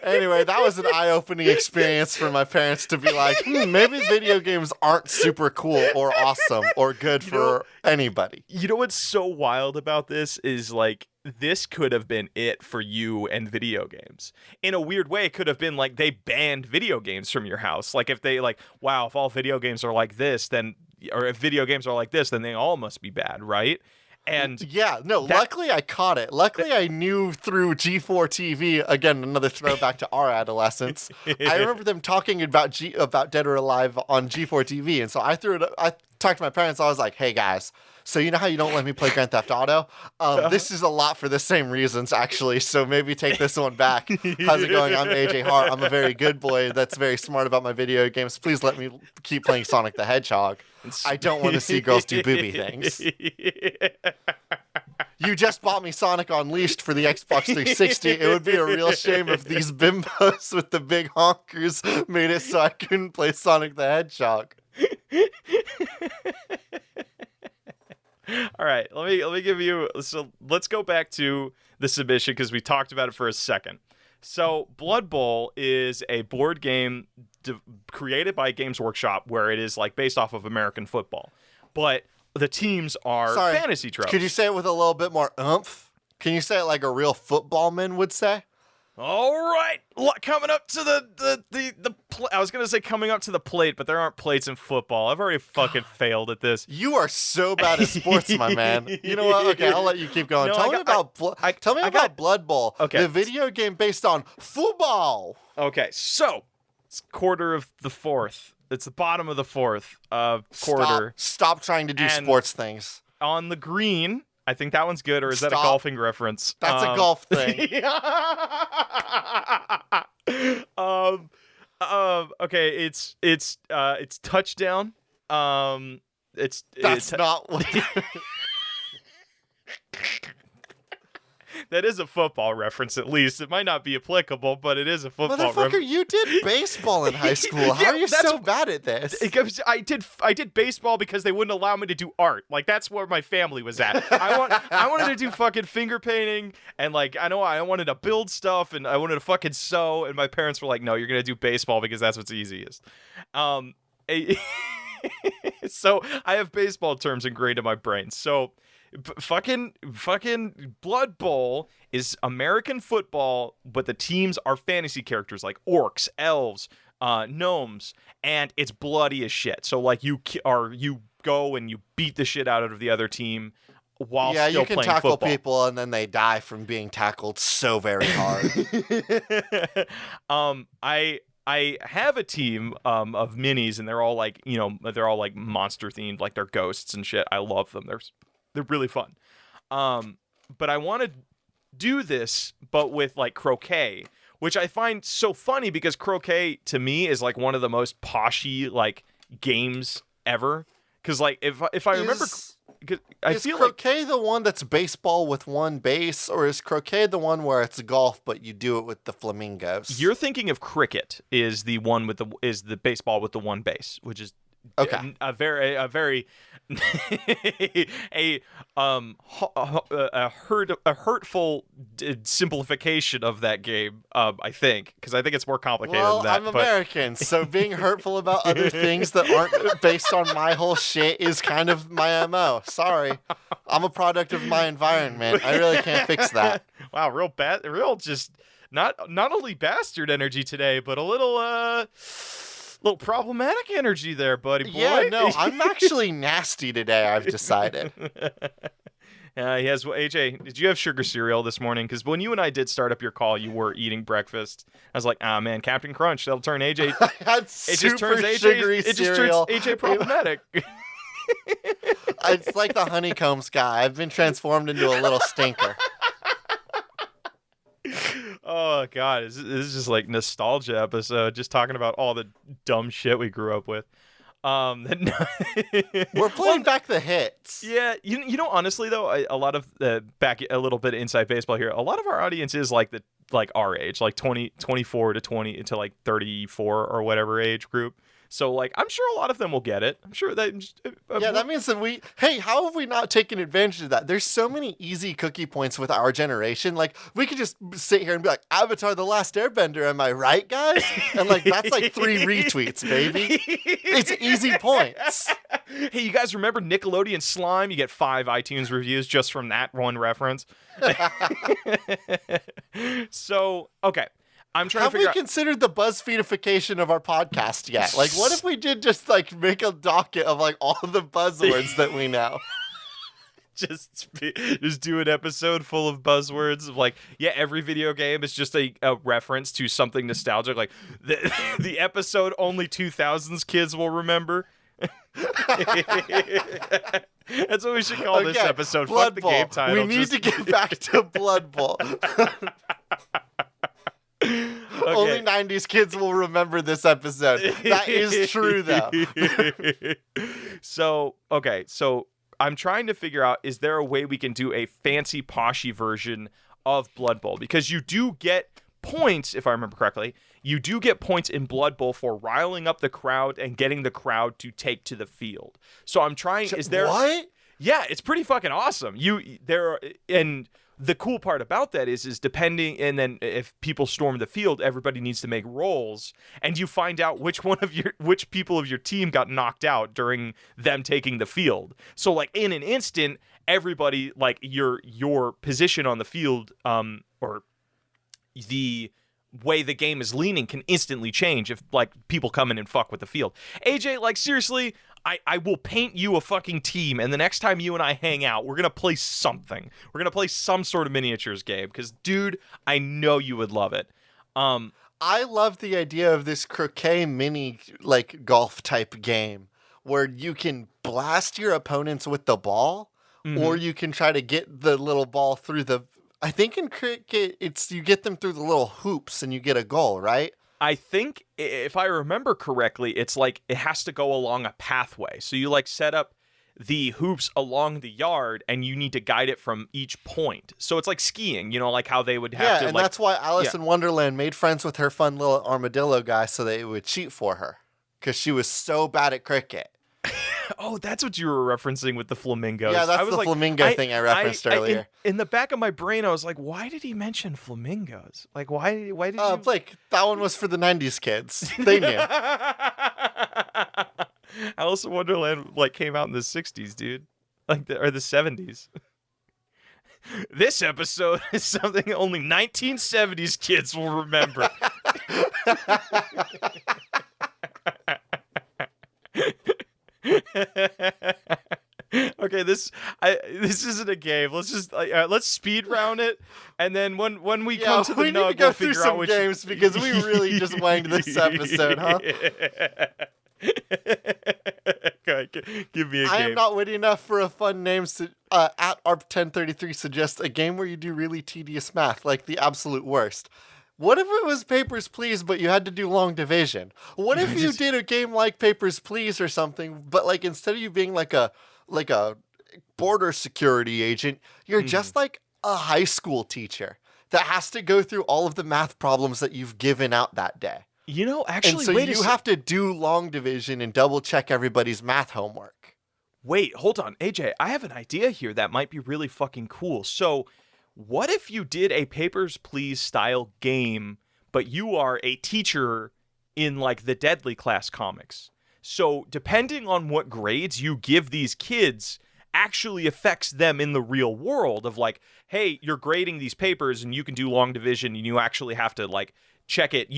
Anyway, that was an eye-opening experience for my parents to be like, maybe video games aren't super cool or awesome or good for anybody. You know what's so wild about this is like, this could have been it for you and video games. In a weird way, it could have been like they banned video games from your house. Like if they like, wow, if all video games are like this, then, or if video games are like this, then they all must be bad, right? And Yeah, no, luckily I caught it. Luckily I knew through G4 TV, again, another throwback to our adolescence. I remember them talking about Dead or Alive on G4 TV, and so I talked to my parents, I was like, hey guys, so you know how you don't let me play Grand Theft Auto? This is a lot for the same reasons, actually, so maybe take this one back. How's it going? I'm AJ Hart. I'm a very good boy that's very smart about my video games. Please let me keep playing Sonic the Hedgehog. I don't want to see girls do booby things. You just bought me Sonic Unleashed for the Xbox 360. It would be a real shame if these bimbos with the big honkers made it so I couldn't play Sonic the Hedgehog. All right, let me give you. So let's go back to the submission because we talked about it for a second. So Blood Bowl is a board game created by Games Workshop where it is like based off of American football, but the teams are fantasy tropes. Could you say it with a little bit more oomph? Can you say it like a real footballman would say? All right, coming up to the I was gonna say coming up to the plate, but there aren't plates in football. I've already fucking failed at this. You are so bad at sports, my man. You know what? Okay, I'll let you keep going. No, tell me about Blood Bowl, okay. The video game based on football. Okay, so it's quarter of the fourth. It's the bottom of the fourth quarter. Stop trying to do sports things. On the green. I think that one's good, or is that a golfing reference? That's a golf thing. Okay, it's touchdown. That's not what. That is a football reference, at least. It might not be applicable, but it is a football reference. Motherfucker, you did baseball in high school. How are you so bad at this? I did baseball because they wouldn't allow me to do art. Like, that's where my family was at. I wanted to do fucking finger painting, and like I wanted to build stuff, and I wanted to fucking sew, and my parents were like, "No, you're gonna do baseball because that's what's easiest." So I have baseball terms ingrained in my brain. So. Fucking Blood Bowl is American football, but the teams are fantasy characters like orcs, elves, gnomes, and it's bloody as shit. So like you go and you beat the shit out of the other team while still playing football. Yeah, you can tackle people and then they die from being tackled so very hard. I have a team of minis, and they're all like monster themed, like they're ghosts and shit. I love them. They're really fun. But I want to do this, but with like croquet, which I find so funny because croquet to me is like one of the most poshy like games ever. Because like if I remember, I feel croquet the one that's baseball with one base, or is croquet the one where it's golf but you do it with the flamingos? You're thinking of cricket is the one with the baseball with the one base, which is okay. A very hurtful simplification of that game. I think because I think it's more complicated than that. I'm American, so being hurtful about other things that aren't based on my whole shit is kind of my MO. Sorry, I'm a product of my environment. I really can't fix that. Wow, real just not only bastard energy today, but a little problematic energy there, buddy boy. Yeah, no, I'm actually nasty today, I've decided. He has AJ, did you have sugar cereal this morning? Because when you and I did start up your call, you were eating breakfast. I was like, man, Captain Crunch, that'll turn AJ. I had sugary cereal. It just turns AJ problematic. It's like the honeycombs guy. I've been transformed into a little stinker. Oh God, this is just like nostalgia episode, just talking about all the dumb shit we grew up with. We're playing back the hits. Yeah, you know, honestly though, a lot of back a little bit of inside baseball here. A lot of our audience is like our age, like 24 to 20 to like 34 or whatever age group. So, like, I'm sure a lot of them will get it. I'm sure that... that means that hey, how have we not taken advantage of that? There's so many easy cookie points with our generation. Like, we could just sit here and be like, Avatar The Last Airbender, am I right, guys? And, like, that's like 3 retweets, baby. It's easy points. Hey, you guys remember Nickelodeon Slime? You get 5 iTunes reviews just from that one reference. So, okay. I'm trying to figure out... Have we considered the BuzzFeedification of our podcast yet? Like, what if we did just, like, make a docket of, like, all the buzzwords that we know? just do an episode full of buzzwords of like, yeah, every video game is just a reference to something nostalgic, like the episode only 2000s kids will remember. That's what we should call this episode. Blood Fuck the Bowl. game title. We need to get back to Blood Bowl. Only 90s kids will remember this episode. That is true, though. So I'm trying to figure out, is there a way we can do a fancy poshy version of Blood Bowl? Because you do get points, if I remember correctly, you do get points in Blood Bowl for riling up the crowd and getting the crowd to take to the field. So I'm trying, is there... What? Yeah, it's pretty fucking awesome. And the cool part about that is depending, and then if people storm the field, everybody needs to make rolls, and you find out which people of your team got knocked out during them taking the field. So like in an instant, everybody, like your position on the field, or the way the game is leaning can instantly change if like people come in and fuck with the field. AJ, like seriously, I will paint you a fucking team, and the next time you and I hang out, we're gonna play something. We're gonna play some sort of miniatures game, because dude, I know you would love it. I love the idea of this croquet mini like golf type game where you can blast your opponents with the ball, or you can try to get the little ball through the... I think in cricket, it's you get them through the little hoops and you get a goal, right? I think, if I remember correctly, it's like it has to go along a pathway. So you like set up the hoops along the yard, and you need to guide it from each point. So it's like skiing, like how they would have to. Yeah, and that's why Alice in Wonderland made friends with her fun little armadillo guy so they would cheat for her, because she was so bad at cricket. Oh, that's what you were referencing with the flamingos. Yeah, that's the flamingo thing I referenced earlier. In the back of my brain, I was like, why did he mention flamingos? Like, why did you... Blake, that one was for the 90s kids. They knew. Alice in Wonderland, like, came out in the 60s, dude. Or the 70s. This episode is something only 1970s kids will remember. Okay, this isn't a game. Let's just let's speed round it, and then when we come to the we nug, need to go we'll through figure some out which games, because we really just wanged this episode, huh? Okay, give me a game. I am not witty enough for a fun name. At ARP1033 suggests a game where you do really tedious math, like the absolute worst. What if it was Papers, Please, but you had to do long division? What if you did a game like Papers, Please or something, but like instead of you being like a border security agent, you're just like a high school teacher that has to go through all of the math problems that you've given out that day. Actually, and so you have to do long division and double check everybody's math homework. Wait, hold on. AJ, I have an idea here that might be really fucking cool. So, what if you did a Papers, Please style game, but you are a teacher in like the Deadly Class comics? So depending on what grades you give these kids actually affects them in the real world of like, hey, you're grading these papers and you can do long division and you actually have to like check it.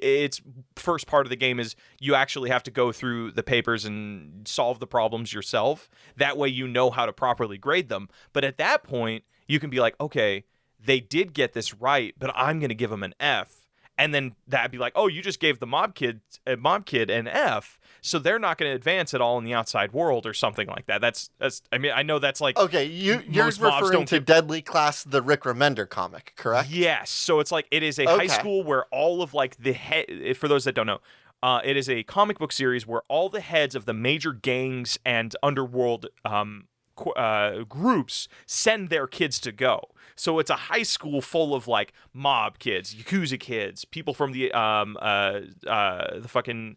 It's first part of the game is you actually have to go through the papers and solve the problems yourself. That way you know how to properly grade them. But at that point, you can be like, okay, they did get this right, but I'm going to give them an F. And then that'd be like, oh, you just gave the mob kid an F, so they're not going to advance at all in the outside world or something like that. That's. I mean, I know that's like... Okay, you're referring to Deadly Class, the Rick Remender comic, correct? Yes. So it's like, it is a high school where all of like the head... For those that don't know, it is a comic book series where all the heads of the major gangs and underworld groups send their kids to go. So it's a high school full of like mob kids, Yakuza kids, people from the fucking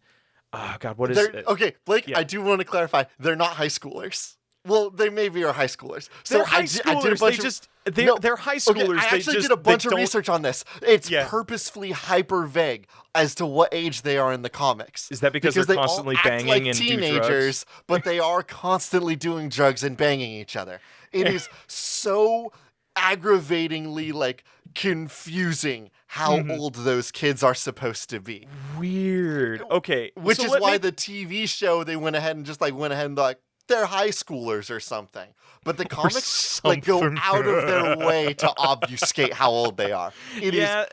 God, what is it? Okay, Blake, yeah. I do want to clarify. They're not high schoolers. Well, they maybe are high schoolers. So they're high schoolers. They're high schoolers. Okay, I actually did a bunch of research on this. It's purposefully hyper vague as to what age they are in the comics. Is that because they're constantly banging like and teenagers, do drugs? But they are constantly doing drugs and banging each other. It is so aggravatingly like confusing how old those kids are supposed to be. Weird. Okay, which is why the TV show they went ahead and like they're high schoolers or something. But the Or comics like go something. out of their way to obfuscate how old they are. It is. Yeah,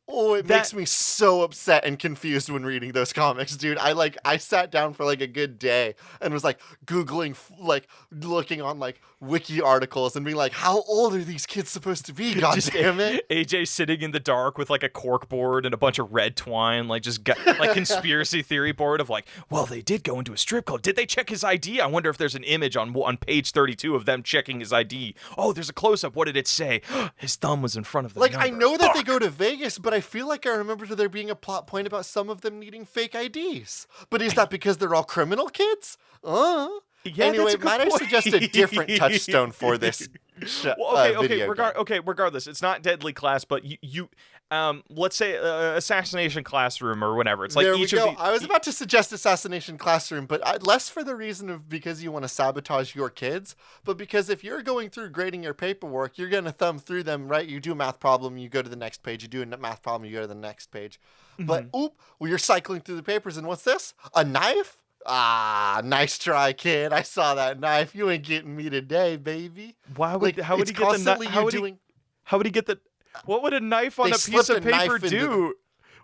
Oh, it that makes me so upset and confused when reading those comics, dude. I sat down for like a good day and was like Googling, like looking on like wiki articles and being like, how old are these kids supposed to be? God just damn it. AJ sitting in the dark with like a cork board and a bunch of red twine, like just got like conspiracy theory board of like, well, they did go into a strip club. Did they check his ID? I wonder if there's an image on page 32 of them checking his ID. Oh, there's a close up. What did it say? His thumb was in front of the Like, number. I know that they Fuck! go to Vegas, but I feel like I remember there being a plot point about some of them needing fake IDs. But is that because they're all criminal kids? Yeah, Anyway, that's a good might I point. suggest a different touchstone for this Well, video game? regardless, it's not deadly class, but let's say assassination classroom or whatever. It's like There each we go. of the. I was about to suggest Assassination Classroom, but less for the reason of because you want to sabotage your kids, but because if you're going through grading your paperwork, you're going to thumb through them, right? You do a math problem, you go to the next page. You do a math problem, you go to the next page. But, well, you're cycling through the papers, and what's this? A knife? Ah, nice try, kid. I saw that knife. You ain't getting me today, baby. Why would Like, how would it's he get the constantly how you would he, doing. how would he get the what would a knife on They a piece slip of a knife paper into do?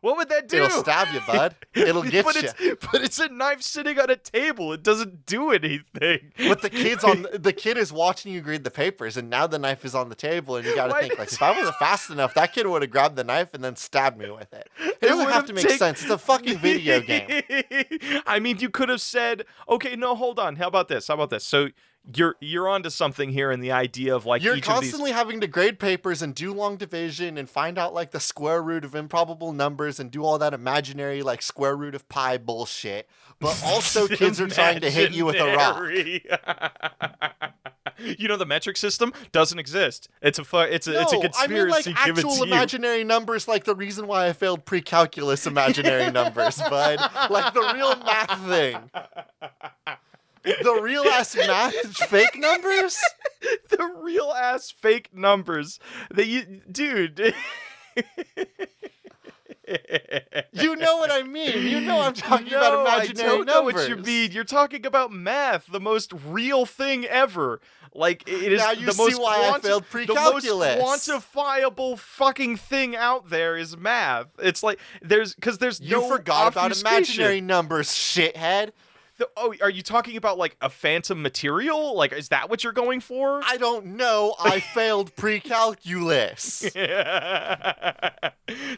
What would that do? It'll stab you, bud. It'll get but you. it's a knife sitting on a table. It doesn't do anything. But the kid is watching you grade the papers, and now the knife is on the table, and you got to Why think like, does- if I wasn't fast enough, that kid would have grabbed the knife and then stabbed me with it. It doesn't would've have to make sense. It's a fucking video game. I mean, you could have said, okay, no, hold on. How about this? So you're onto something here in the idea of like You're each of these. constantly having to grade papers and do long division and find out like the square root of improbable numbers and do all that imaginary like square root of pi bullshit. But also kids are trying to hit you with a rock. rock. You know the metric system doesn't exist. It's a conspiracy. I mean like Give it actual to you. imaginary numbers, like the reason why I failed pre-calculus imaginary numbers, bud. Like the real math thing. The real ass math fake numbers? The real ass fake numbers that dude. You know what I mean. You know I'm talking No, about imaginary I don't know numbers. what you mean. You're talking about math, the most real thing ever. Like it is Now you the see most why I failed the most pre-calculus. quantifiable fucking thing out there is math. It's like there's You no forgot about obfuscation. imaginary numbers, shithead. Oh, are you talking about like a phantom material? Like, is that what you're going for? I don't know. I failed pre-calculus.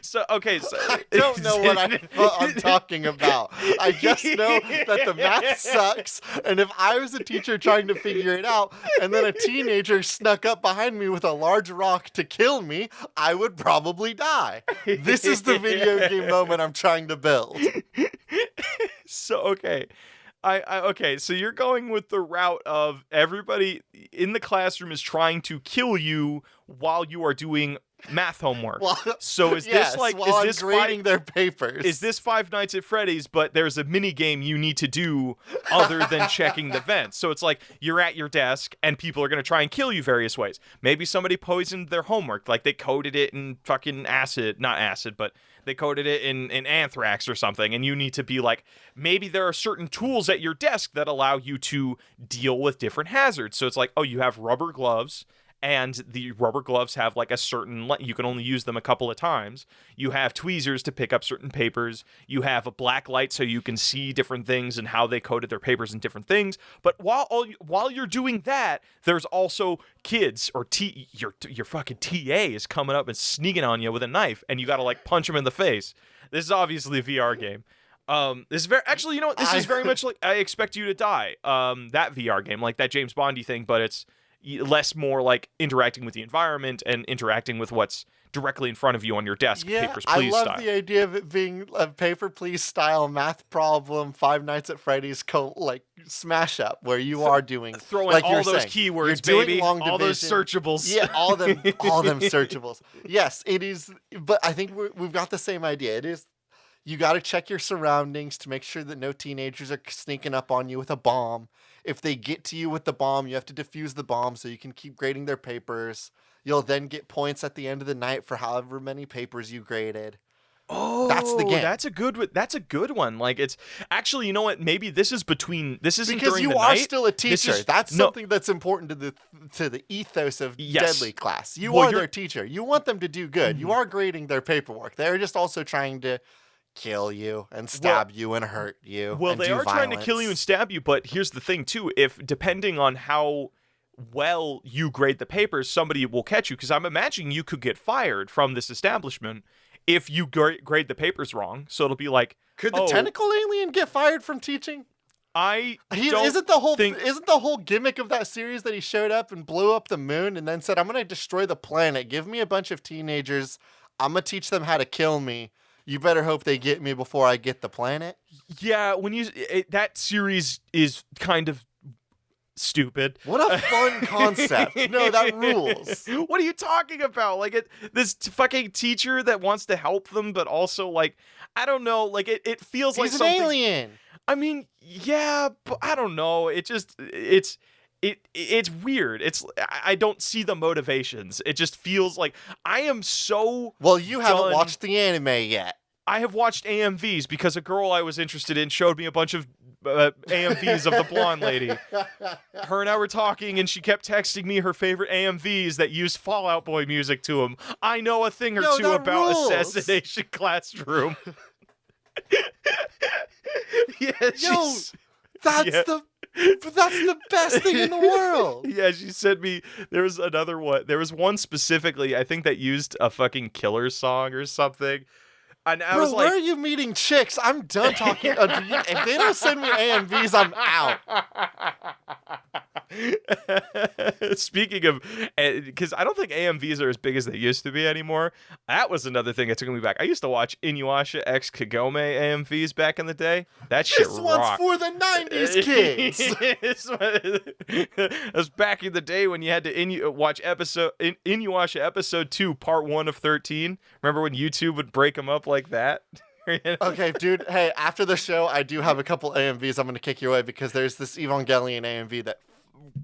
So I don't know what I'm talking about. I just know that the math sucks, and if I was a teacher trying to figure it out, and then a teenager snuck up behind me with a large rock to kill me, I would probably die. This is the video game moment I'm trying to build. So okay. Okay, so you're going with the route of everybody in the classroom is trying to kill you while you are doing math homework. Well, So is yes, this like while I'm is this grading their papers? Is this Five Nights at Freddy's, but there's a mini game you need to do other than checking the vents? So it's like you're at your desk and people are going to try and kill you various ways. Maybe somebody poisoned their homework, like they coated it in fucking acid, not acid, but they coated it in anthrax or something, and you need to be like, maybe there are certain tools at your desk that allow you to deal with different hazards. So it's like, oh, you have rubber gloves, and the rubber gloves have like a certain, you can only use them a couple of times. You have tweezers to pick up certain papers. You have a black light so you can see different things and how they coated their papers and different things. But while you're doing that, there's also kids or your fucking TA is coming up and sneaking on you with a knife, and you got to like punch them in the face. This is obviously a VR game. This is very actually, you know what? This is very much like I Expect You to Die. That VR game, like that James Bondy thing, but it's less more like interacting with the environment and interacting with what's directly in front of you on your desk. Yeah, Papers, Please I love style. the idea of it being a Paper Please style math problem, Five Nights at Freddy's like smash up where you are doing Throwing like all you're those saying, keywords, you're doing baby. long All those division. searchables. Yeah, all them searchables. Yes, it is. But I think we've got the same idea. It is. You got to check your surroundings to make sure that no teenagers are sneaking up on you with a bomb. If they get to you with the bomb, you have to defuse the bomb so you can keep grading their papers. You'll then get points at the end of the night for however many papers you graded. That's the game. That's a good one. Like, it's actually, you know what? Maybe this isn't Because during you the are night. still a teacher. That's no, something that's important to the ethos of Yes. Deadly Class. You Well, are their teacher. You want them to do good. You are grading their paperwork. They're just also trying to kill you and stab you and hurt you. Well, and they do are trying to kill you and violence. stab you, but here's the thing too. If depending on how well you grade the papers, somebody will catch you, because I'm imagining you could get fired from this establishment if you grade the papers wrong. So it'll be like, Could the tentacle alien get fired from teaching? I Isn't the whole gimmick of that series that he showed up and blew up the moon and then said, "I'm gonna destroy the planet. Give me a bunch of teenagers. I'm gonna teach them how to kill me. You better hope they get me before I get the planet." Yeah, that series is kind of stupid. What a fun concept! No, that rules. What are you talking about? Like, this fucking teacher that wants to help them, but also, like, I don't know. Like, it feels like He's an something. alien. I mean, yeah, but I don't know. It's weird. I don't see the motivations. It just feels like I am so. Well, you haven't done. watched the anime yet. I have watched AMVs because a girl I was interested in showed me a bunch of AMVs of the blonde lady. Her and I were talking, and she kept texting me her favorite AMVs that used Fall Out Boy music to them. I know a thing or two that about rules. Assassination Classroom. Yeah, That's the best thing in the world. Yeah, she sent me. There was another one. There was one specifically, I think, that used a fucking Killer song or something. And I was like, where are you meeting chicks? I'm done talking. If they don't send me AMVs, I'm out. Speaking of, because I don't think AMVs are as big as they used to be anymore. That was another thing that took me back. I used to watch Inuyasha X Kagome AMVs back in the day. That shit This rocked. one's for the 90s kids. It was back in the day when you had to watch Inuyasha episode 2, part 1 of 13. Remember when YouTube would break them up like that? Okay, dude. Hey, after the show, I do have a couple AMVs I'm going to kick your way because there's this Evangelion AMV that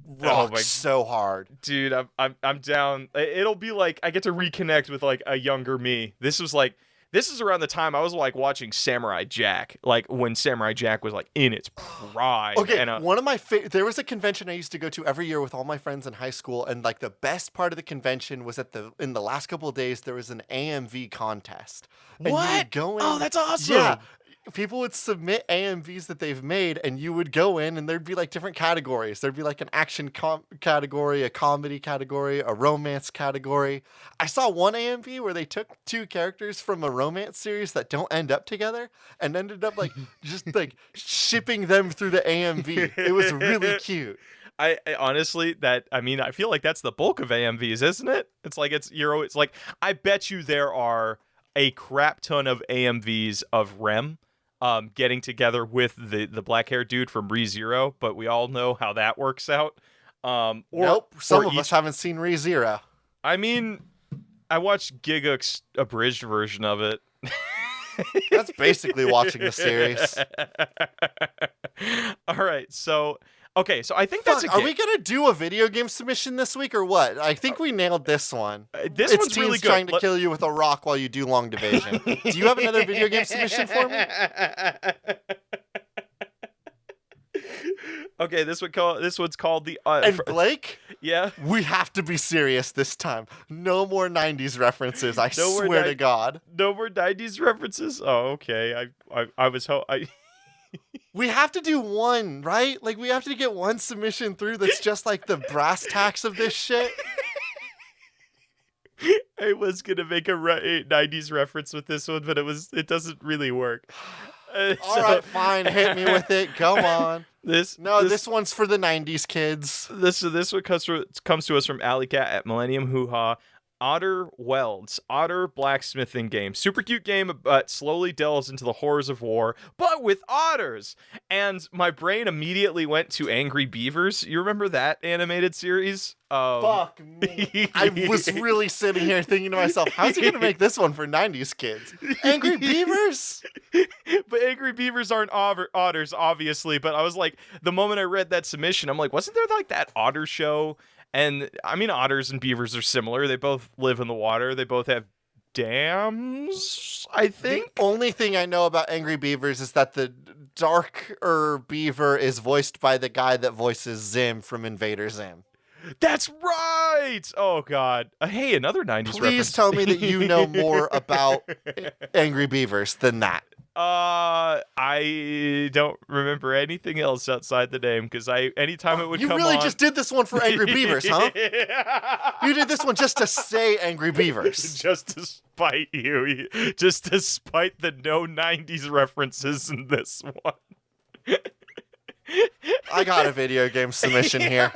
rocks so hard. Dude, I'm down. It'll be like I get to reconnect with like a younger me. This is around the time I was like watching Samurai Jack, like when Samurai Jack was like in its prime. Okay, and, one of my there was a convention I used to go to every year with all my friends in high school, and like the best part of the convention was in the last couple of days there was an AMV contest. And you would go in, Oh, that's awesome. Yeah. People would submit AMVs that they've made, and you would go in, and there'd be like different categories. There'd be like an action category, a comedy category, a romance category. I saw one AMV where they took two characters from a romance series that don't end up together and ended up like just like shipping them through the AMV. It was really cute. I honestly, I feel like that's the bulk of AMVs, isn't it? It's like it's like I bet you there are a crap ton of AMVs of Rem. Getting together with the black haired dude from ReZero, but we all know how that works out. Nope, some of us haven't seen ReZero. I mean, I watched Giga's abridged version of it. That's basically watching the series. All right, so okay, so I think that's a game. Are we gonna do a video game submission this week or what? I think we nailed this one. This one's really good. Trying to kill you with a rock while you do long division. Do you have another video game submission for me? Okay, this one's called the. And Blake, yeah, we have to be serious this time. No more '90s references. I swear to God. No more '90s references. Oh, okay. I was We have to do one, right? Like, we have to get one submission through that's just like the brass tacks of this shit. I was gonna make a 90s reference with this one, but it doesn't really work. All right, fine, hit me with it. Go on. This one's for the '90s kids. This one comes to us from Alley Cat at Millennium Hoo Ha. Otter Welds, Otter blacksmithing game. Super cute game, but slowly delves into the horrors of war, but with otters. And my brain immediately went to Angry Beavers. You remember that animated series? Fuck me. I was really sitting here thinking to myself, how's he going to make this one for 90s kids? Angry Beavers? But Angry Beavers aren't otters, obviously. But I was like, the moment I read that submission, I'm like, wasn't there like that otter show? And I mean, otters and beavers are similar. They both live in the water. They both have dams, I think. The only thing I know about Angry Beavers is that the darker beaver is voiced by the guy that voices Zim from Invader Zim. That's right. Oh God. Hey, another 90s reference. Please tell me that you know more about Angry Beavers than that. I don't remember anything else outside the name because anytime it would You come really on. just did this one for Angry Beavers, huh? You did this one just to say Angry Beavers. Just to spite you. Just to spite the no 90s references in this one. I got a video game submission here.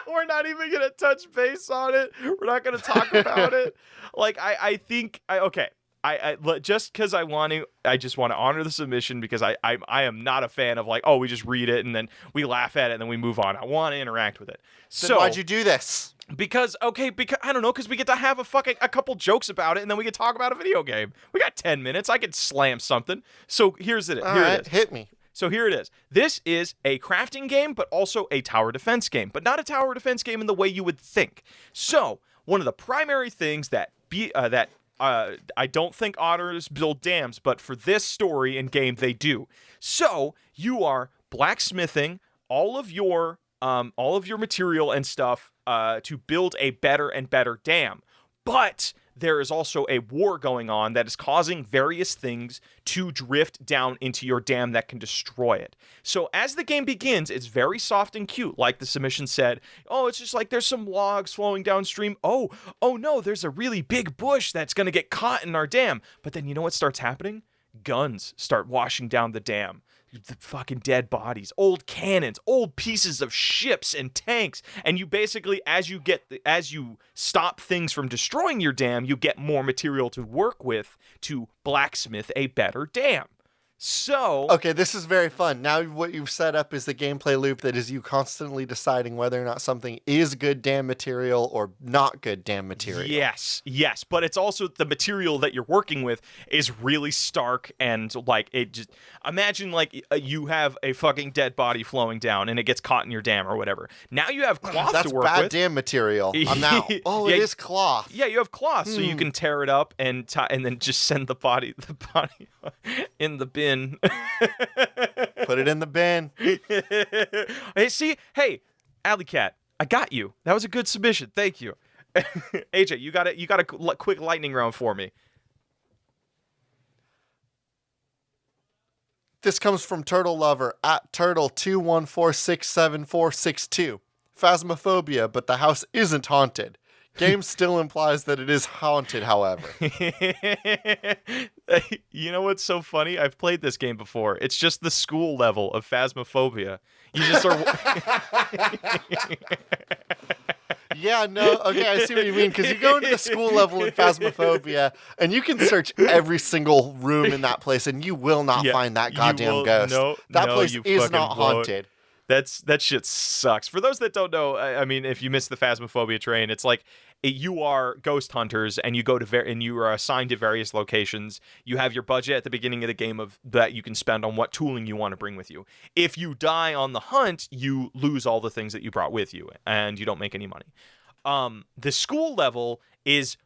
We're not even gonna touch base on it. We're not gonna talk about it. Like I think okay. I just because I just want to honor the submission because I am not a fan of like, oh, we just read it and then we laugh at it and then we move on. I want to interact with it. So why'd you do this? Because I don't know, because we get to have a couple jokes about it and then we can talk about a video game. We got 10 minutes. I could slam something. So here's it. All Here right, it is. hit me. So here it is. This is a crafting game, but also a tower defense game, but not a tower defense game in the way you would think. So one of the primary things that I don't think otters build dams, but for this story and game, they do. So you are blacksmithing all of your material and stuff to build a better and better dam. But there is also a war going on that is causing various things to drift down into your dam that can destroy it. So as the game begins, it's very soft and cute, like the submission said. Oh, it's just like there's some logs flowing downstream. Oh no, there's a really big bush that's going to get caught in our dam. But then you know what starts happening? Guns start washing down the dam. The fucking dead bodies, old cannons, old pieces of ships and tanks, and you basically, as you stop things from destroying your dam, you get more material to work with to blacksmith a better dam. So okay, this is very fun. Now what you've set up is the gameplay loop that is you constantly deciding whether or not something is good dam material or not good dam material. Yes, but it's also the material that you're working with is really stark and like it just imagine like you have a fucking dead body flowing down and it gets caught in your dam or whatever. Now you have cloth That's to work bad with. dam material. I'm out. Oh, Yeah, it is cloth. Yeah, you have cloth, so you can tear it up and then just send the body in the bin. Put it in the bin. Hey, Alley Cat, I got you. That was a good submission. Thank you. AJ, you got a quick lightning round for me. This comes from Turtle Lover at Turtle214674662. Phasmophobia, but the house isn't haunted. Game still implies that it is haunted, however. You know what's so funny? I've played this game before. It's just the school level of Phasmophobia. You just are... Yeah, no, okay, I see what you mean, because you go into the school level in Phasmophobia, and you can search every single room in that place, and you will not find that goddamn ghost. That place is not haunted. That shit sucks. For those that don't know, I mean, if you missed the Phasmophobia train, it's like you are ghost hunters, and you go to and you are assigned to various locations. You have your budget at the beginning of the game of that you can spend on what tooling you want to bring with you. If you die on the hunt, you lose all the things that you brought with you, and you don't make any money. The school level is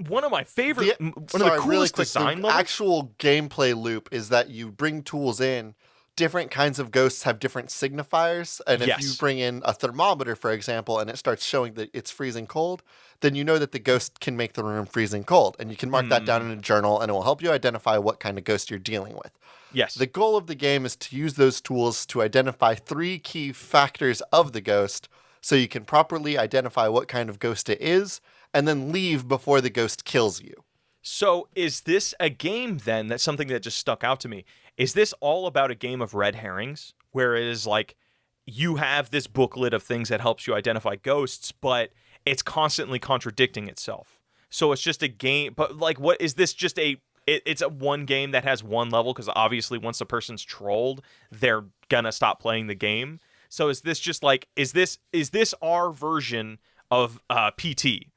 one of my favorite, one of the coolest design levels. The actual gameplay loop is that you bring tools in. Different kinds of ghosts have different signifiers, and if you bring in a thermometer, for example, and it starts showing that it's freezing cold, then you know that the ghost can make the room freezing cold, and you can mark that down in a journal, and it will help you identify what kind of ghost you're dealing with. Yes. The goal of the game is to use those tools to identify 3 key factors of the ghost, so you can properly identify what kind of ghost it is, and then leave before the ghost kills you. So is this a game then, that's something that just stuck out to me? Is this all about a game of red herrings, where it is like you have this booklet of things that helps you identify ghosts, but it's constantly contradicting itself? So it's just a game, but like, what is this? Just it's a one game that has one level, because obviously once a person's trolled, they're gonna stop playing the game. So is this just like, is this our version of PT?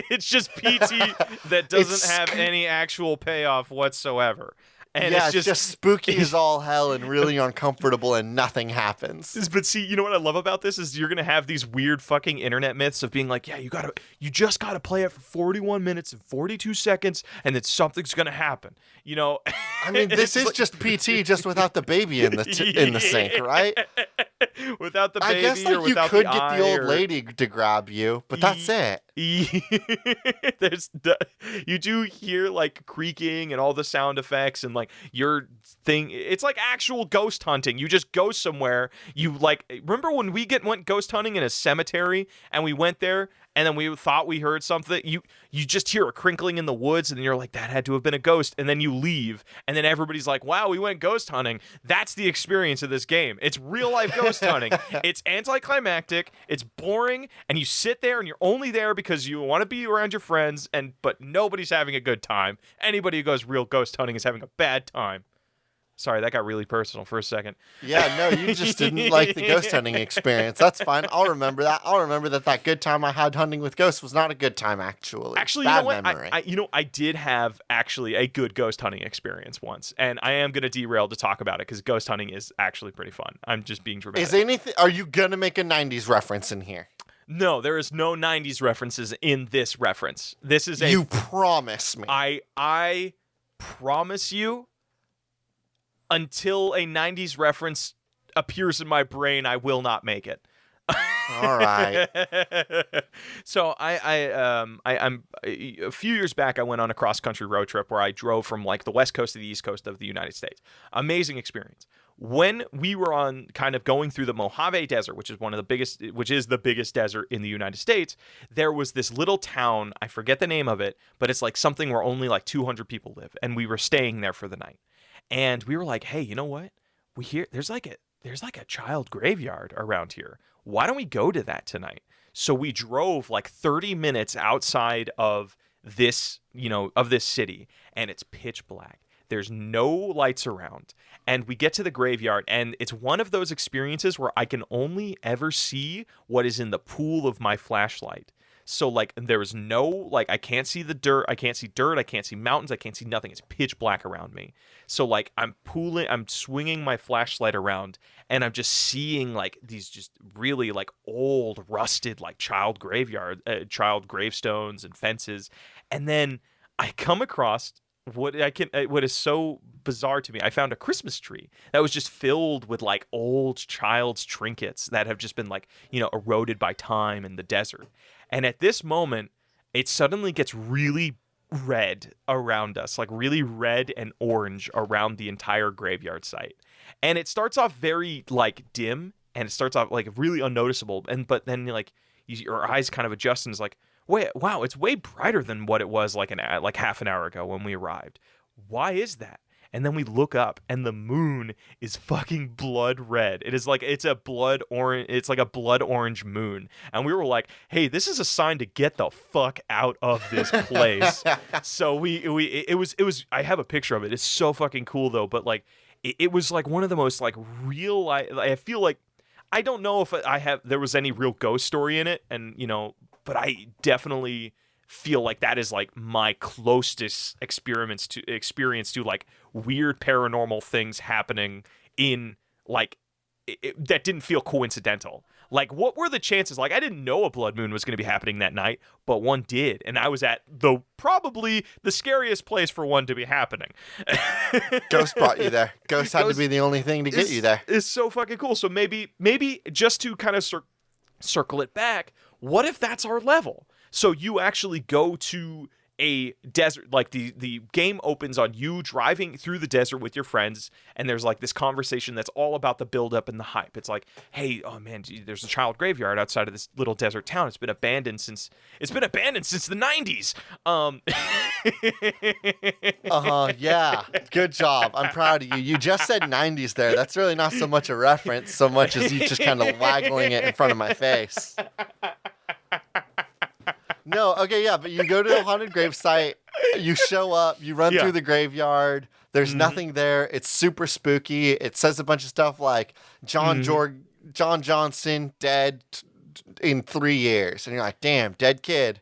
It's just PT that doesn't have any actual payoff whatsoever. And Yeah, it's just spooky as all hell and really uncomfortable, and nothing happens. But see, you know what I love about this is you're gonna have these weird fucking internet myths of being like, yeah, you just gotta play it for 41 minutes and 42 seconds, and then something's gonna happen. You know, I mean, this is just PT, just without the baby in the sink, right? Without the baby, I guess or like you without could the get eye, the old or... lady to grab you, but that's it. You do hear like creaking and all the sound effects and like your thing. It's like actual ghost hunting. You just go somewhere. You like remember when we went ghost hunting in a cemetery and we went there and then we thought we heard something. You just hear a crinkling in the woods and you're like, that had to have been a ghost. And then you leave and then everybody's like, wow, we went ghost hunting. That's the experience of this game. It's real life ghost hunting. It's anticlimactic. It's boring, and you sit there and you're only there because you want to be around your friends. But nobody's having a good time. Anybody who goes real ghost hunting is having a bad time. Sorry, that got really personal for a second. Yeah, no, you just didn't like the ghost hunting experience. That's fine. I'll remember that. I'll remember that good time I had hunting with ghosts was not a good time, actually. Actually, Bad you know what? memory. I did have actually a good ghost hunting experience once, and I am going to derail to talk about it because ghost hunting is actually pretty fun. I'm just being dramatic. Are you going to make a 90s reference in here? No, there is no 90s references in this reference. This is You promise me. I promise you, until a 90s reference appears in my brain, I will not make it. All right. So I'm a few years back, I went on a cross-country road trip where I drove from like the west coast to the east coast of the United States. Amazing experience. When we were on kind of going through the Mojave Desert, which is the biggest desert in the United States, there was this little town, I forget the name of it, but it's like something where only like 200 people live, and we were staying there for the night. And we were like, hey, you know what? There's like a child graveyard around here. Why don't we go to that tonight? So we drove like 30 minutes outside of this city, and it's pitch black. There's no lights around. And we get to the graveyard, and it's one of those experiences where I can only ever see what is in the pool of my flashlight. So, like, there is no, like, I can't see the dirt. I can't see dirt. I can't see mountains. I can't see nothing. It's pitch black around me. So, like, I'm swinging my flashlight around, and I'm just seeing, like, these just really, like, old, rusted, like, child gravestones and fences. And then I come across what is so bizarre to me. I found a Christmas tree that was just filled with, like, old child's trinkets that have just been, like, eroded by time in the desert. And at this moment, it suddenly gets really red around us, like really red and orange around the entire graveyard site. And it starts off very like dim, and it starts off like really unnoticeable. But then like your eyes kind of adjust, and it's like, wait, wow, it's way brighter than what it was like half an hour ago when we arrived. Why is that? And then we look up, and the moon is fucking blood red. It's like a blood orange moon. And we were like, hey, this is a sign to get the fuck out of this place. So it was I have a picture of it. It's so fucking cool though, but like it was like one of the most like real I feel like I don't know if there was any real ghost story in it, and but I definitely feel like that is like my closest experience to like weird paranormal things happening in like that didn't feel coincidental. Like, what were the chances? Like, I didn't know a blood moon was going to be happening that night, but one did, and I was at probably the scariest place for one to be happening. Ghost brought you there. Ghost had to be the only thing to get you there. It's so fucking cool. So maybe just to kind of circle it back, what if that's our level? So you actually go to a desert, like the game opens on you driving through the desert with your friends, and there's like this conversation that's all about the buildup and the hype. It's like, hey, oh man, there's a child graveyard outside of this little desert town. It's been abandoned since the 90s. Yeah. Good job. I'm proud of you. You just said 90s there. That's really not so much a reference so much as you just kind of waggling it in front of my face. No, okay, yeah, but you go to the haunted grave site, you show up, you run through the graveyard, there's nothing there, it's super spooky, it says a bunch of stuff like John Johnson dead in 3 years, and you're like, damn, dead kid.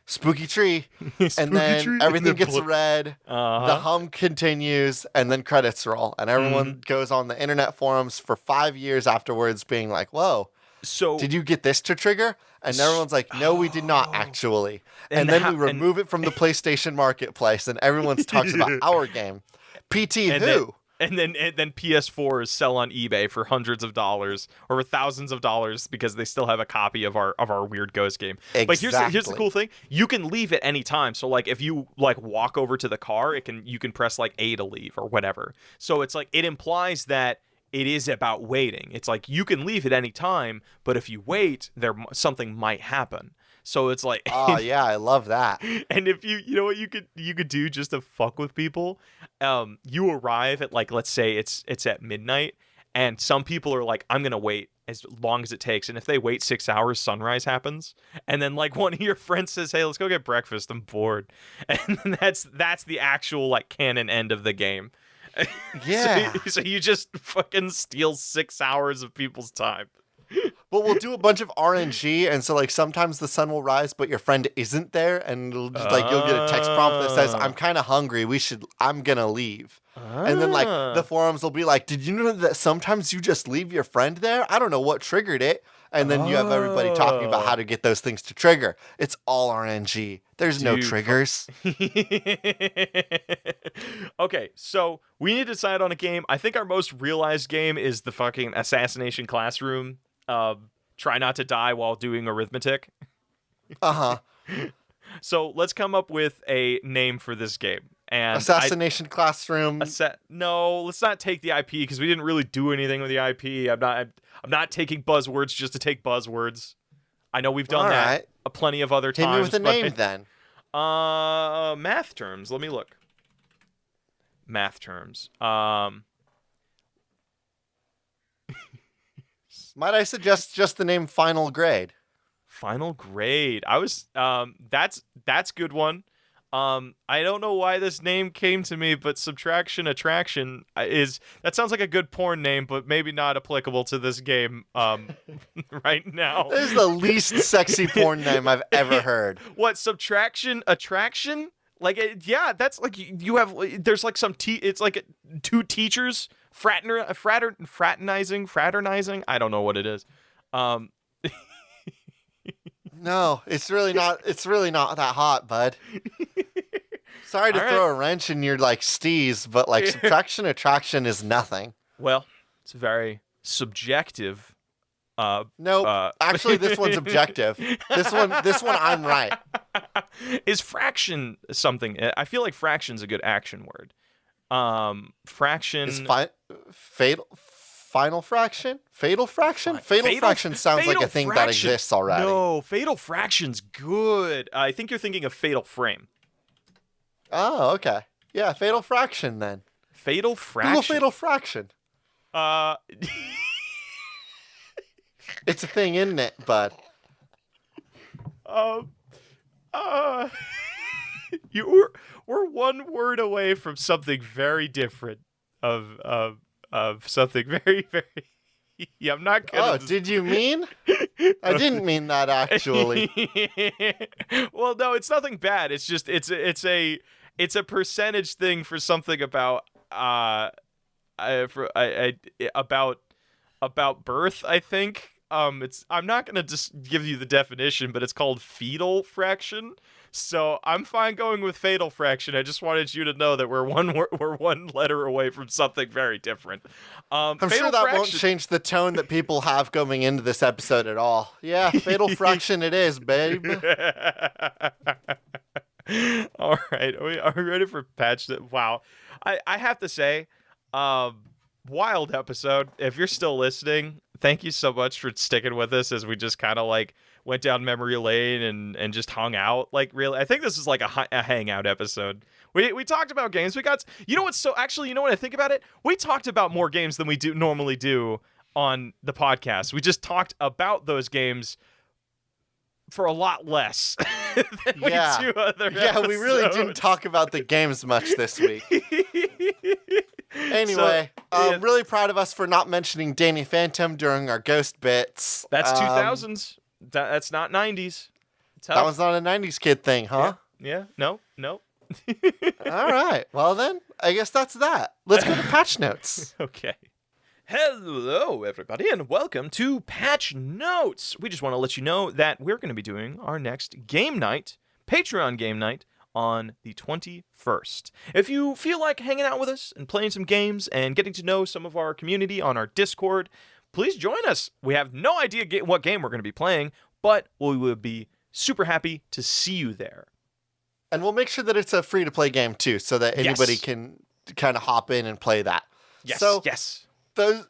spooky tree, and Spooky then tree, everything and then gets red. The Uh-huh. hum continues, and then credits roll, and everyone goes on the internet forums for 5 years afterwards, being like, "Whoa, So did you get this to trigger?" And everyone's like, "No, we did not actually." And then we remove it from the PlayStation Marketplace, and everyone talks about our game. PT and who? then PS4s sell on eBay for hundreds of dollars or for thousands of dollars because they still have a copy of our weird ghost game. But here's the Exactly. cool thing: you can leave at any time. So like if you like walk over to the car, you can press like A to leave or whatever. So it's like it implies that it is about waiting. It's like you can leave at any time, but if you wait, something might happen. So it's like Oh yeah, I love that. and if you know what you could do just to fuck with people, you arrive at like let's say it's at midnight, and some people are like, I'm gonna wait as long as it takes, and if they wait 6 hours, sunrise happens, and then like one of your friends says, hey, let's go get breakfast, I'm bored, and then that's the actual like canon end of the game. Yeah. So you just fucking steal 6 hours of people's time. But we'll do a bunch of RNG, and so like sometimes the sun will rise, but your friend isn't there, and it'll just, like you'll get a text prompt that says, "I'm kind of hungry. I'm gonna leave." And then like the forums will be like, "Did you know that sometimes you just leave your friend there? I don't know what triggered it." And then you have everybody talking about how to get those things to trigger. It's all RNG. There's no triggers. Okay, so we need to decide on a game. I think our most realized game is the fucking Assassination Classroom. Try not to die while doing arithmetic. Uh-huh. So let's come up with a name for this game. And Assassination Classroom. No, let's not take the IP because we didn't really do anything with the IP. I'm not taking buzzwords just to take buzzwords. I know we've done that plenty of other times. Hit me with a name then. Math terms. Let me look. Math terms. Might I suggest just the name Final Grade? Final Grade. I was that's good one. I don't know why this name came to me, but Subtraction Attraction that sounds like a good porn name, but maybe not applicable to this game right now. This is the least sexy porn name I've ever heard. What, Subtraction Attraction? Like yeah, that's like you have there's like it's like two teachers fraternizing. I don't know what it is. No, it's really not that hot, bud. Sorry to throw a wrench in your like steez, but like Subtraction Attraction is nothing. Well, it's very subjective. No, actually this one's objective. This one I'm right. Is fraction something? I feel like fraction's a good action word. Fraction is Final Fraction? Fatal Fraction? Fatal Fraction sounds like a thing that exists already. No, Fatal Fraction's good. I think you're thinking of Fatal Frame. Oh, okay. Yeah, Fatal Fraction then. Fatal Fraction? Google Fatal Fraction. It's a thing, isn't it, bud? We're one word away from something very different. Of something very, very. Yeah, I'm not gonna. Oh, did you mean? I didn't mean that actually. Well, no, it's nothing bad. It's just it's a percentage thing for something about about birth. I think I'm not gonna just give you the definition, but it's called fetal fraction. So I'm fine going with fatal fraction. I just wanted you to know that we're one letter away from something very different. I'm sure that won't change the tone that people have going into this episode at all. Yeah, fatal fraction it is, babe. All right, are we ready for patch? Wow, I have to say, wild episode. If you're still listening, thank you so much for sticking with us as we just kind of like went down memory lane and just hung out. Like, really, I think this is like a hangout episode. We talked about games. We got, you know what? So actually, you know what I think about it? We talked about more games than we normally do on the podcast. We just talked about those games for a lot less than we do other episodes. We really didn't talk about the games much this week. Anyway, I'm really proud of us for not mentioning Danny Phantom during our ghost bits. That's 2000s. That's not 90s. Tough. That was not a 90s kid thing, huh? Yeah. No. All right. Well, then, I guess that's that. Let's go to patch notes. Okay. Hello, everybody, and welcome to Patch Notes. We just want to let you know that we're going to be doing our next game night, Patreon game night, on the 21st. If you feel like hanging out with us and playing some games and getting to know some of our community on our Discord, please join us. We have no idea what game we're going to be playing, but we would be super happy to see you there. And we'll make sure that it's a free-to-play game, too, so that anybody can kind of hop in and play that. Yes. Those,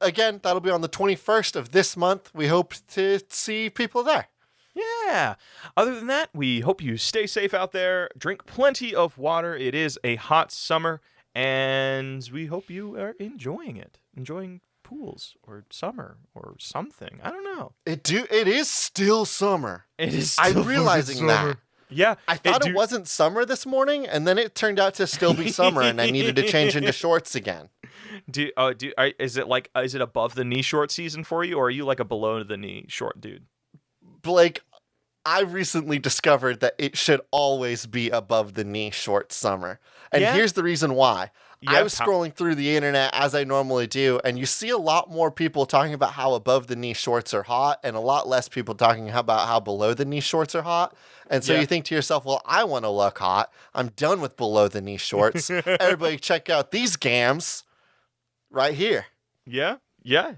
again, that'll be on the 21st of this month. We hope to see people there. Yeah. Other than that, we hope you stay safe out there. Drink plenty of water. It is a hot summer, and we hope you are enjoying it. Enjoying pools or summer or something. I don't know. It is still summer. It is. I'm realizing that. Yeah. I thought it wasn't summer this morning, and then it turned out to still be summer, and I needed to change into shorts again. Is it above the knee short season for you, or are you like a below the knee short dude? Blake, I recently discovered that it should always be above the knee short summer. And here's the reason why. I was scrolling through the internet as I normally do, and you see a lot more people talking about how above the knee shorts are hot, and a lot less people talking about how below the knee shorts are hot. And so you think to yourself, well, I want to look hot. I'm done with below the knee shorts. Everybody check out these gams right here. Yeah,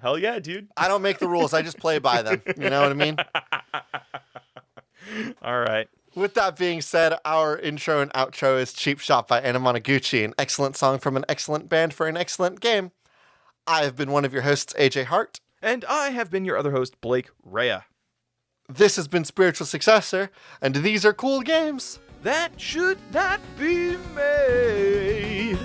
hell yeah, dude. I don't make the rules. I just play by them. You know what I mean? All right. With that being said, our intro and outro is Cheap Shot by Anna Monoguchi, an excellent song from an excellent band for an excellent game. I have been one of your hosts, AJ Hart. And I have been your other host, Blake Rea. This has been Spiritual Successor, and these are cool games That should not be made.